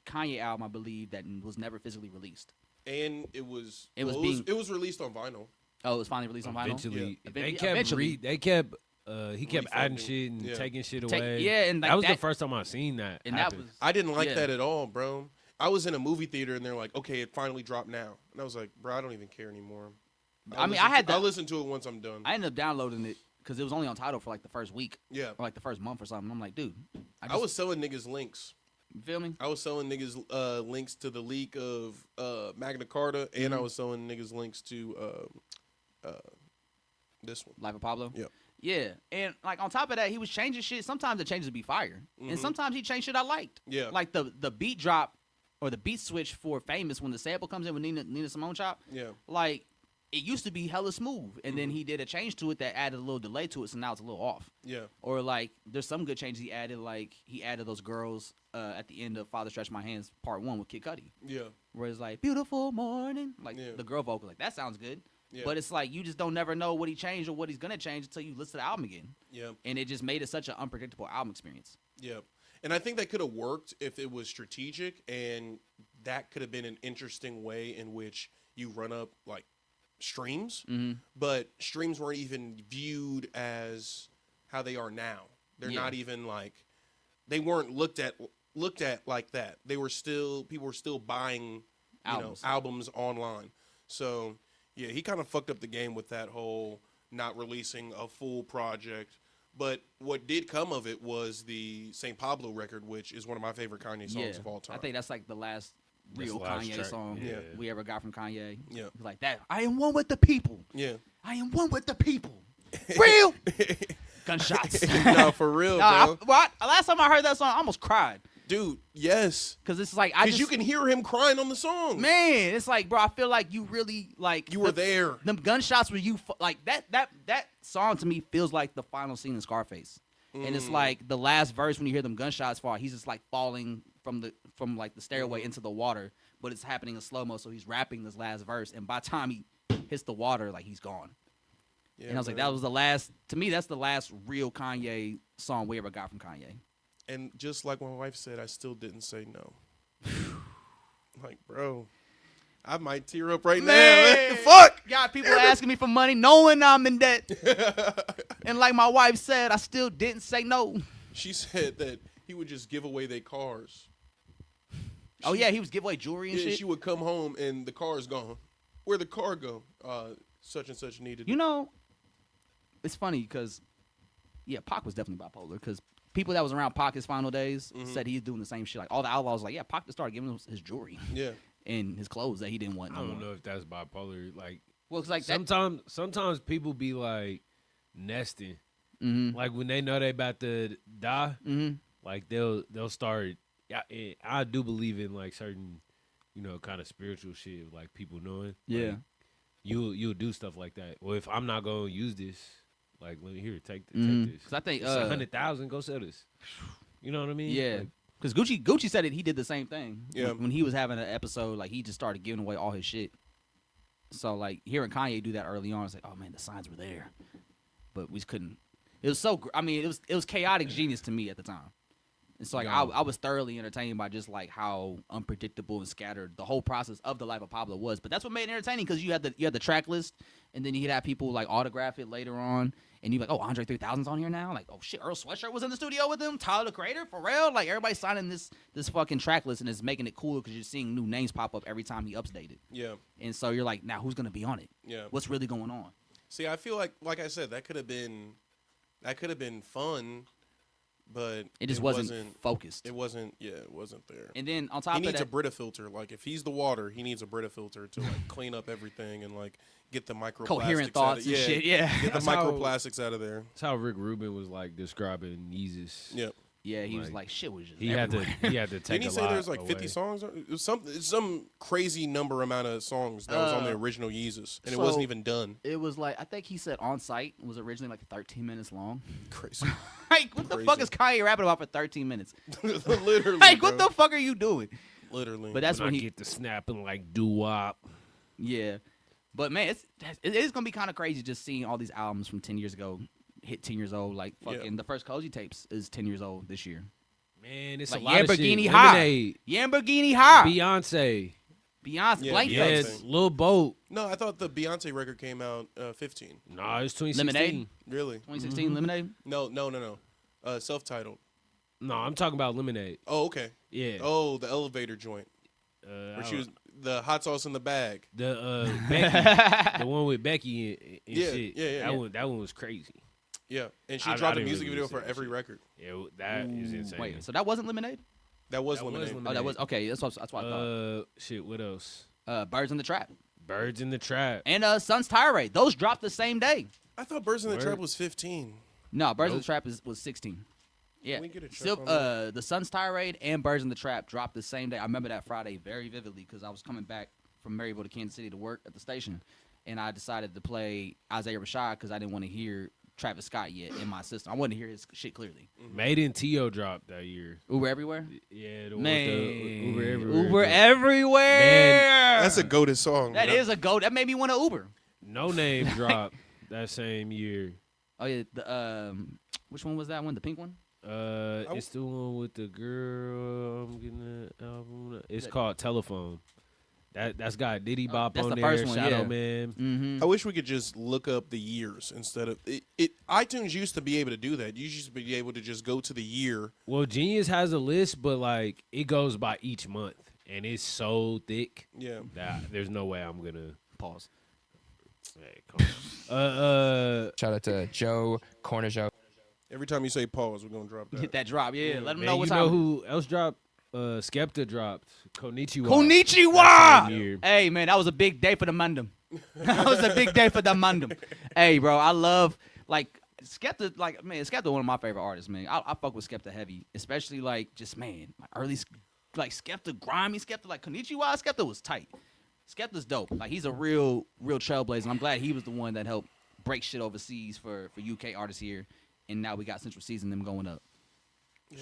Kanye album, I believe, that was never physically released.
And it was
It was
released on vinyl.
Oh, it was finally released on vinyl?
Eventually,
Yeah.
they
Eventually.
kept he kept adding
Refunding.
shit and
Yeah.
taking shit away.
Yeah, and like
that was the
that-
first time I seen that.
And
happen.
that was
I didn't like
Yeah.
that at all, bro. I was in a movie theater and they're like, okay, it finally dropped now. And I was like, bro, I don't even care anymore. I'll listen to it once I'm done.
I ended up downloading it because it was only on Tidal for like the first week
Yeah.
or like the first month or something. I'm like, dude,
I was selling niggas links.
you feel me?
I was selling niggas links to the leak of Magna Carta, and I was selling niggas links to this one.
Life of Pablo.
Yep.
Yeah, and like on top of that, he was changing shit. Sometimes the changes would be fire, and sometimes he changed shit I liked.
Yeah.
Like the beat drop or the beat switch for Famous when the sample comes in with Nina Simone chop.
Yeah.
Like it used to be hella smooth, and then he did a change to it that added a little delay to it, so now it's a little off.
Yeah.
Or like, there's some good changes he added, like he added those girls at the end of Father Stretch My Hands Part 1 with Kid Cudi.
Yeah.
Where it's like, beautiful morning, like
Yeah.
the girl vocal, like that sounds good.
Yeah.
But it's like, you just don't never know what he changed or what he's going to change until you listen to the album again.
Yeah.
And it just made it such an unpredictable album experience.
Yeah. And I think that could have worked if it was strategic, and that could have been an interesting way in which you run up like streams, but streams weren't even viewed as how they are now. They're not even like, they weren't looked at like that. They were still, people were still buying albums online. So yeah, he kind of fucked up the game with that whole not releasing a full project. But what did come of it was the St. Pablo record, which is one of my favorite Kanye songs of all time.
I think that's like the last real
the last
Kanye
track.
song
Yeah.
we ever got from Kanye.
Yeah.
It's like that. I am one with the people.
Yeah.
I am one with the people. Real gunshots.
No, for real, bro.
Last time I heard that song, I almost cried.
Dude, yes.
Because it's like,
Because you can hear him crying on the song.
Man, it's like, bro, I feel like you really, like.
You were there.
Them gunshots were you, like, that song to me feels like the final scene in Scarface. And it's like the last verse when you hear them gunshots fall, he's just like falling from the stairway into the water, but it's happening in slow-mo, so he's rapping this last verse, and by the time he hits the water, like, he's gone.
Yeah,
and I was like, that was the last, to me, that's the last real Kanye song we ever got from Kanye.
And just like my wife said, I still didn't say no. Like, bro, I might tear up right now. Fuck!
Got people asking me for money knowing I'm in debt. And like my wife said, I still didn't say no.
She said that he would just give away their cars.
Oh, yeah, he was giving away jewelry and
Yeah,
shit.
she would come home and the car's gone. Where'd the car go? Such and such needed.
You know, it's funny because, yeah, Pac was definitely bipolar because people that was around Pac his final days said he's doing the same shit. Like, all the outlaws like, yeah, Pac just started giving him his jewelry
Yeah.
and his clothes that he didn't want
I
no
don't
more.
know if that's bipolar. Like,
Well, it's like
sometimes people be like nesting. Like when they know they about to die, like they'll start. I do believe in like certain, kind of spiritual shit. Like people knowing.
Yeah.
Like, you'll do stuff like that. Well, if I'm not gonna use this, like let me take this.
Because I think
It's 100,000. Go sell this. You know what I mean?
yeah.
Like,
Because Gucci said it. He did the same thing.
Yeah.
When he was having an episode, like he just started giving away all his shit. So like hearing Kanye do that early on, it's like, oh man, the signs were there, but we just couldn't. It was so. I mean, it was chaotic genius to me at the time. It's like I was thoroughly entertained by just like how unpredictable and scattered the whole process of the life of Pablo was. But that's what made it entertaining because you had the track list, and then you'd have people like autograph it later on, and you'd be like, oh, Andre 3000's on here now. Like, oh shit, Earl Sweatshirt was in the studio with him. Tyler the Creator, for real. Like everybody's signing this fucking track list, and it's making it cooler because you're seeing new names pop up every time he updates it.
Yeah.
And so you're like, now who's gonna be on it?
Yeah.
What's really going on?
See, I feel like I said, that could have been fun, but
It just wasn't focused.
It wasn't there.
And then on top
He
of
needs
that,
a Brita filter. Like if he's the water, he needs a Brita filter to like clean up everything and like get the microplastics
coherent thoughts
out of,
and shit. Yeah.
Get the
That's how-
microplastics out of there.
that's how Rick Rubin was like describing Yeezus.
Yep.
Yeah, he was
Like,
like, shit was just
He had to
everywhere.
take
Didn't he
a
say
lot
there's like 50
away.
songs? It was some crazy number amount of songs that was on the original Yeezus, and it
so-
wasn't even done.
It was like, I think he said On Site was originally like 13 minutes long.
Crazy.
Like, what the fuck is Kanye rapping about for 13 minutes?
Literally.
Like, what
bro.
the fuck are you doing?
Literally.
But that's
when
when
I
he,
get to snapping like doo-wop.
yeah. But man, it's gonna be kind of crazy just seeing all these albums from 10 years ago hit 10 years old. Like fucking the first Koji tapes is 10 years old this year.
Man, it's
Like
a lot of
Lamborghini
shit.
High.
Lemonade,
Lamborghini High,
Beyonce,
Beyonce,
Yeah,
Blank
yeah,
Beyonce.
Face,
Lil Boat.
No, I thought the Beyonce record came out 15.
Nah, it's 2016.
Lemonade?
Really?
2016 Lemonade.
No. Self-titled.
No, I'm talking about Lemonade.
Oh, okay.
Yeah.
Oh, the elevator joint where she was the hot sauce in the bag.
The Becky, the one with Becky and
Yeah,
shit.
yeah.
That one was crazy.
Yeah, and she
I
dropped a
didn't
music
really
video
listen
for
to
every
shit.
record.
Yeah, that is insane.
Wait, so that wasn't Lemonade?
That was
That was
Lemonade.
Lemonade.
Oh, that was okay. That's what I thought.
Shit. What else?
Birds in the Trap
Birds in the Trap.
and Sun's Tirade. Those dropped the same day.
I thought Birds in the
Word.
Trap was 15.
No, Birds in
Nope.
the Trap was 16. Yeah,
Can we get a check on that?
the Sun's Tirade and Birds in the Trap dropped the same day. I remember that Friday very vividly because I was coming back from Maryville to Kansas City to work at the station, and I decided to play Isaiah Rashad because I didn't want to hear Travis Scott yet in my system. I wanted to hear his shit clearly.
Made in T.O. dropped that year.
Uber Everywhere?
Yeah, the
Man.
Uber Everywhere.
Uber Everywhere!
That's a goated song.
That is a goat. That made me want to Uber.
No Name dropped that same year.
Oh, yeah. Which one was that one? The pink one?
It's the one with the girl. I'm getting the album. It's called Telephone. That's got Diddy Bop
that's
on
the
there.
first one,
Shadow
yeah.
Man.
Mm-hmm.
I wish we could just look up the years instead of it. iTunes used to be able to do that. You used to be able to just go to the year.
Well, Genius has a list, but like it goes by each month, and it's so thick
Yeah.
that there's no way I'm gonna
Pause.
Hey, come on.
Shout out to Joe Cornijo.
Every time you say pause, we're gonna drop that.
Hit that drop. Yeah, let them
Man,
know what's
you know
happening.
who else dropped? Skepta dropped. Konnichiwa. That
Konnichiwa!
same year.
Hey, man, that was a big day for the Mandem. That was a big day for the Mandem. Hey, bro, I love, like, Skepta, like, man, Skepta one of my favorite artists, man. I fuck with Skepta heavy, especially, like, just, man, my early, like, Skepta, grimy Skepta, like, Konnichiwa, Skepta was tight. Skepta's dope. Like, he's a real trailblazer. I'm glad he was the one that helped break shit overseas for UK artists here, and now we got Central Season them going up.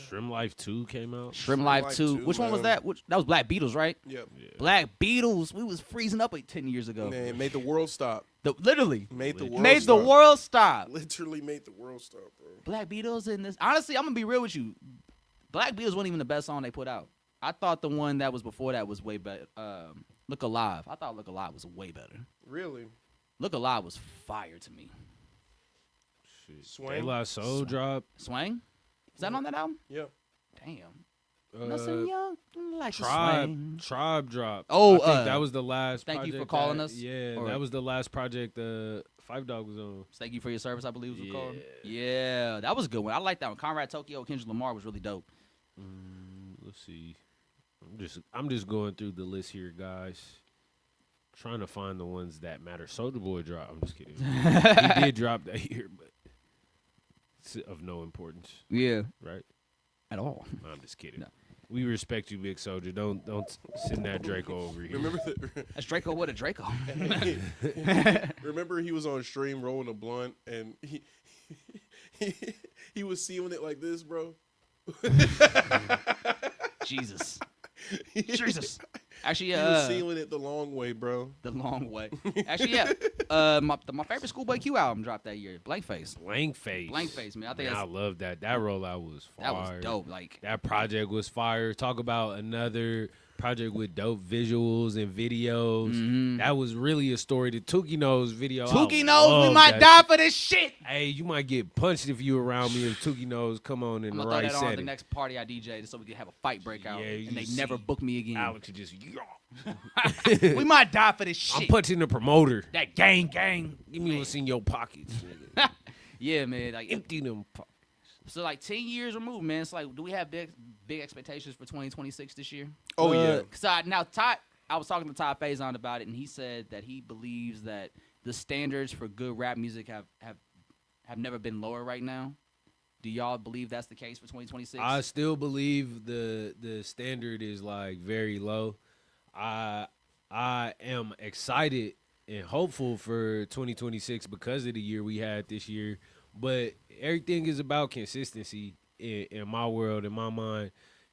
Shrimp Life 2 came out.
Shrimp Life
Life
2.
2,
Which one was
man.
that? That was Black Beatles, right?
Yep.
Black Beatles. We was freezing up like 10 years ago.
Man, made the world stop.
Literally.
Made the world
Made
stop.
the world stop.
Literally made the world stop, bro.
Black Beatles in this. Honestly, I'm going to be real with you. Black Beatles wasn't even the best song they put out. I thought the one that was before that was way better. Look Alive. I thought Look Alive was way better.
Really?
Look Alive was fire to me.
Shit.
Swing?
De La Soul dropped.
Swang? Is that on that album?
Yeah.
Damn. Nothing young like a
Tribe
swing.
dropped.
Oh,
I think that was the last.
Thank You for
project
Calling
that-
Us?
Yeah,
Or-
that was the last project. Five Dog was on.
Thank You for Your Service, I believe it was called.
Yeah.
Yeah, that was a good one. I like that one. Conrad Tokyo, Kendrick Lamar was really dope.
Let's see. I'm just going through the list here, guys. Trying to find the ones that matter. Soulja Boy dropped. I'm just kidding. He did drop that year, but it's of no importance,
Yeah.
right?
At all.
I'm just kidding.
No.
We respect you, Big Soldier. Don't send that Draco over here.
Remember
That's Draco with a Draco.
Remember he was on stream rolling a blunt and he was sealing it like this, bro.
Jesus. Jesus. Actually,
He was sealing it the long way, bro.
the long way. Actually, yeah. My favorite Schoolboy Q album dropped that year. Blank Face.
Blank Face.
Blank Face, man. I think
Man, I
that's,
love that. That rollout was fire.
that was dope. Like,
That project was fire. Talk about another project with dope visuals and videos.
Mhm.
That was really a story. The Tookie Knows video. I
Tookie knows we
love
might
that
die
shit.
for this shit.
Hey, you might get punched if you around me if Tookie Knows come on in
I'm
the
gonna throw
right
that on the
setting.
next party I DJ just so we can have a fight break out.
Yeah, you
and they
just
never
see
book me again.
Alex would just,
We might die for this
I'm
shit.
punching the promoter.
That gang.
Give me what's in your pockets. nigga.
Yeah, man. Like,
Empty them pockets.
so like 10 years removed, man. It's like, do we have big expectations for 2026 this year?
Oh, yeah.
Cause I was talking to Todd Faison about it, and he said that he believes that the standards for good rap music have never been lower right now. Do y'all believe that's the case for 2026?
I still believe the standard is like very low. I am excited and hopeful for 2026 because of the year we had this year. But everything is about consistency in my world, in my mind.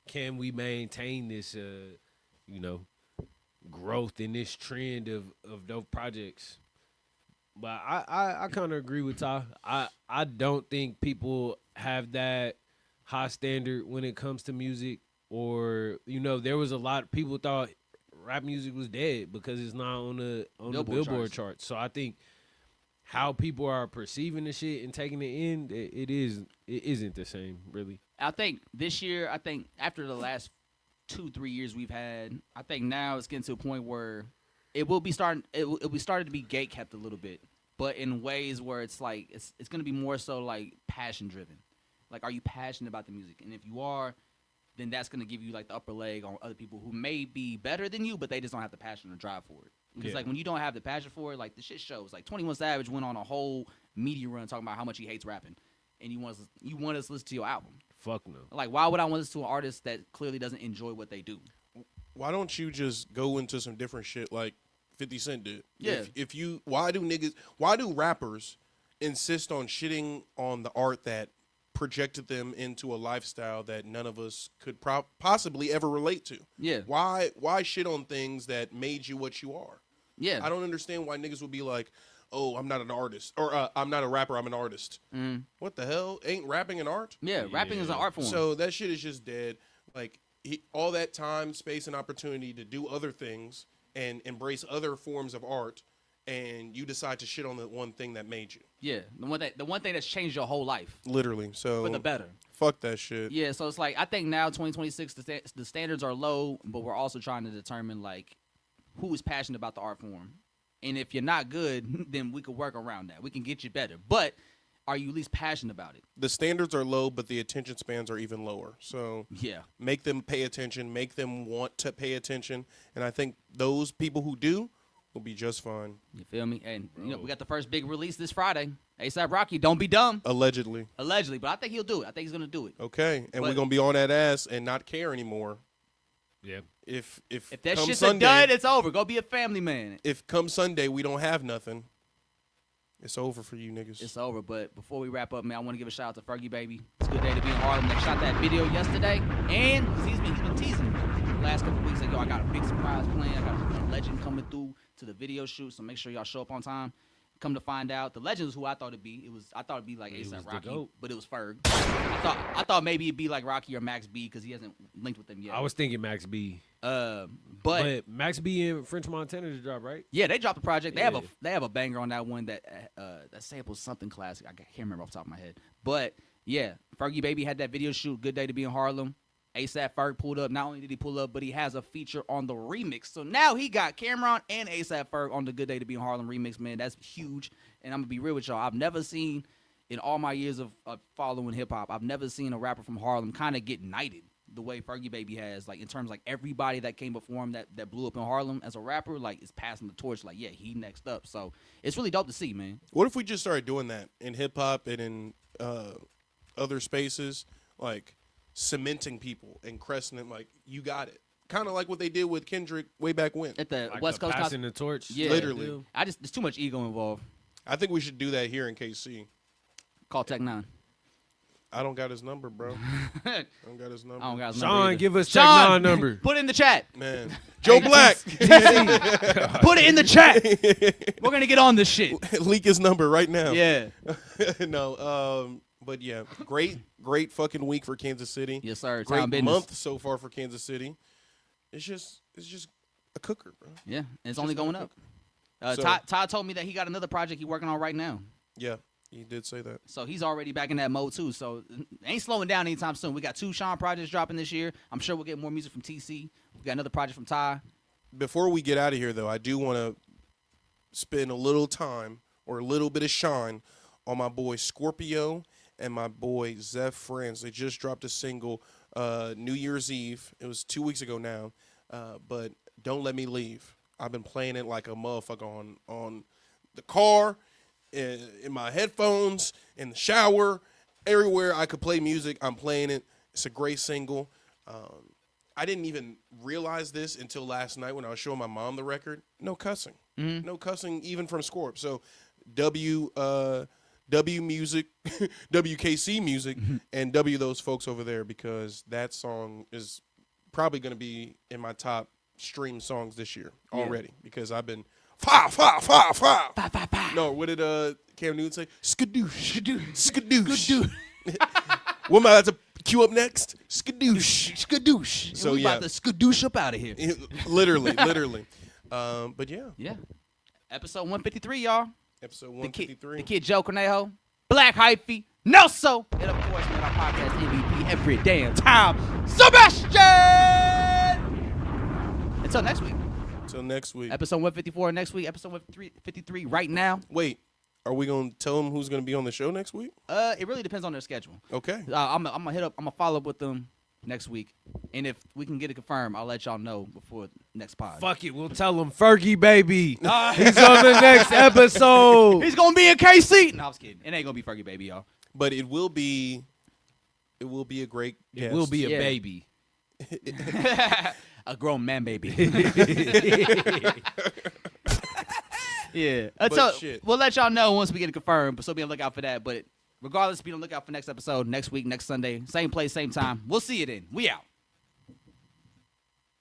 Can we maintain this, growth in this trend of dope projects? But I kind of agree with Ty. I don't think people have that high standard when it comes to music. Or, there was a lot of people thought rap music was dead because it's not on the Billboard charts. So I think how people are perceiving the shit and taking it in, it isn't the same, really.
I think this year, after the last 2-3 years we've had, I think now it's getting to a point where it will be starting to be gate kept a little bit, but in ways where it's like it's going to be more so like passion driven. Like, are you passionate about the music? And if you are, then that's going to give you like the upper leg on other people who may be better than you, but they just don't have the passion or drive for it. Because like when you don't have the passion for it, like the shit shows. Like 21 Savage went on a whole media run talking about how much he hates rapping, and you want us to listen to your album.
Fuck no.
Like, why would I want to listen to an artist that clearly doesn't enjoy what they do?
Why don't you just go into some different shit? Like, 50 Cent did.
Yeah.
Why do rappers insist on shitting on the art that projected them into a lifestyle that none of us could possibly ever relate to?
Yeah.
Why shit on things that made you what you are?
Yeah.
I don't understand why niggas would be like, oh, I'm not an artist, or I'm not a rapper, I'm an artist. What the hell? Ain't rapping an art?
Yeah, rapping is an art form.
So that shit is just dead. Like, all that time, space, and opportunity to do other things and embrace other forms of art, and you decide to shit on the one thing that made you.
Yeah, the one thing that's changed your whole life
Literally. So
for the better.
Fuck that shit.
Yeah, so it's like I think now 2026 the standards are low, but we're also trying to determine like who is passionate about the art form. And if you're not good, then we could work around that. We can get you better. But are you at least passionate about it?
The standards are low, but the attention spans are even lower. So
yeah,
make them pay attention, make them want to pay attention. And I think those people who do will be just fine.
You feel me? And we got the first big release this Friday. A$AP Rocky, don't be dumb.
Allegedly,
but I think he'll do it. I think he's gonna do it.
Okay, and we're gonna be on that ass and not care anymore.
Yeah.
If
that
come
shit's
Sunday,
done, it's over. Go be a family man.
If come Sunday we don't have nothing, it's over for you niggas.
It's over. But before we wrap up, man, I want to give a shout out to Fergie Baby. It's a good day to be in Harlem. They shot that video yesterday, and he's been teasing me the last couple of weeks. Like, yo, I got a big surprise planned. I got a legend coming through to the video shoot, so make sure y'all show up on time. Come to find out, the legend is who I thought it'd be. I thought it'd be like A$AP Rocky, but it was Ferg. I thought maybe it'd be like Rocky or Max B because he hasn't linked with them yet.
I was thinking Max B.
But
Max B and French Montana just dropped, right?
Yeah, they dropped the project. They have a banger on that one that samples something classic. I can't remember off the top of my head. But yeah, Fergie Baby had that video shoot. Good day to be in Harlem. A$AP Ferg pulled up. Not only did he pull up, but he has a feature on the remix. So now he got Cameron and A$AP Ferg on the Good Day to Be in Harlem remix, man. That's huge. And I'm going to be real with y'all. I've never seen, in all my years of following hip-hop, I've never seen a rapper from Harlem kind of get knighted the way Fergie Baby has. Like, in terms of, like, everybody that came before him that blew up in Harlem as a rapper, like, is passing the torch. Like, yeah, he next up. So it's really dope to see, man.
What if we just started doing that in hip-hop and in other spaces? Like, cementing people and cresting it like you got it, kind of like what they did with Kendrick way back when
at the
like
West Coast
passing the torch.
Yeah,
literally.
There's too much ego involved.
I think we should do that here in KC.
Call Tech 9.
I don't got his number, bro. I don't got his number.
Sean, give us Tech
Sean,
9 number.
Put it in the chat.
Man, Joe Black.
Put it in the chat. We're gonna get on this shit.
Leak his number right now.
Yeah.
No. But yeah, great fucking week for Kansas City.
Yes, sir.
Great month so far for Kansas City. It's just a cooker, bro.
Yeah, and it's only going up. Todd told me that he got another project he's working on right now.
Yeah, he did say that.
So he's already back in that mode too. So ain't slowing down anytime soon. We got 2 Sean projects dropping this year. I'm sure we'll get more music from TC. We got another project from Ty.
Before we get out of here, though, I do want to spend a little time or a little bit of shine on my boy Scorpio and my boy Zeph Friends. They just dropped a single New Year's Eve. It was 2 weeks ago now. But Don't Let Me Leave. I've been playing it like a motherfucker on the car, in my headphones, in the shower, everywhere I could play music. I'm playing it. It's a great single. I didn't even realize this until last night when I was showing my mom the record. No cussing. Mm-hmm. No cussing even from Scorp. So W Music, WKC Music, and W those folks over there, because that song is probably going to be in my top stream songs this year already, because I've been five. No, what did Cam Newton say? Skadoosh. Skadoosh. What am I about to cue up next? Skadoosh.
So we about to skadoosh up out of here.
Literally. But yeah.
Yeah. Episode 153, y'all.
Episode 153.
The kid Joe Cornejo, Black Hyphy, Nelso, and of course, man, our podcast MVP every damn time, Sebastian! Until next week. Episode 154 next week. Episode 153 right now.
Wait, are we going to tell them who's going to be on the show next week?
It really depends on their schedule.
Okay.
I'm gonna follow up with them next week, and if we can get it confirmed, I'll let y'all know before next pod.
Fuck it, we'll tell him Fergie Baby. He's on the next episode.
He's gonna be in KC. No, I was kidding. It ain't gonna be Fergie Baby, y'all.
But it will be a great guest.
It will be a baby.
A grown man baby. Yeah.
But
So
shit.
we'll let y'all know once we get it confirmed. So be on the lookout for that. But regardless, be on the lookout for next episode next week, next Sunday, same place, same time. We'll see you then. We out.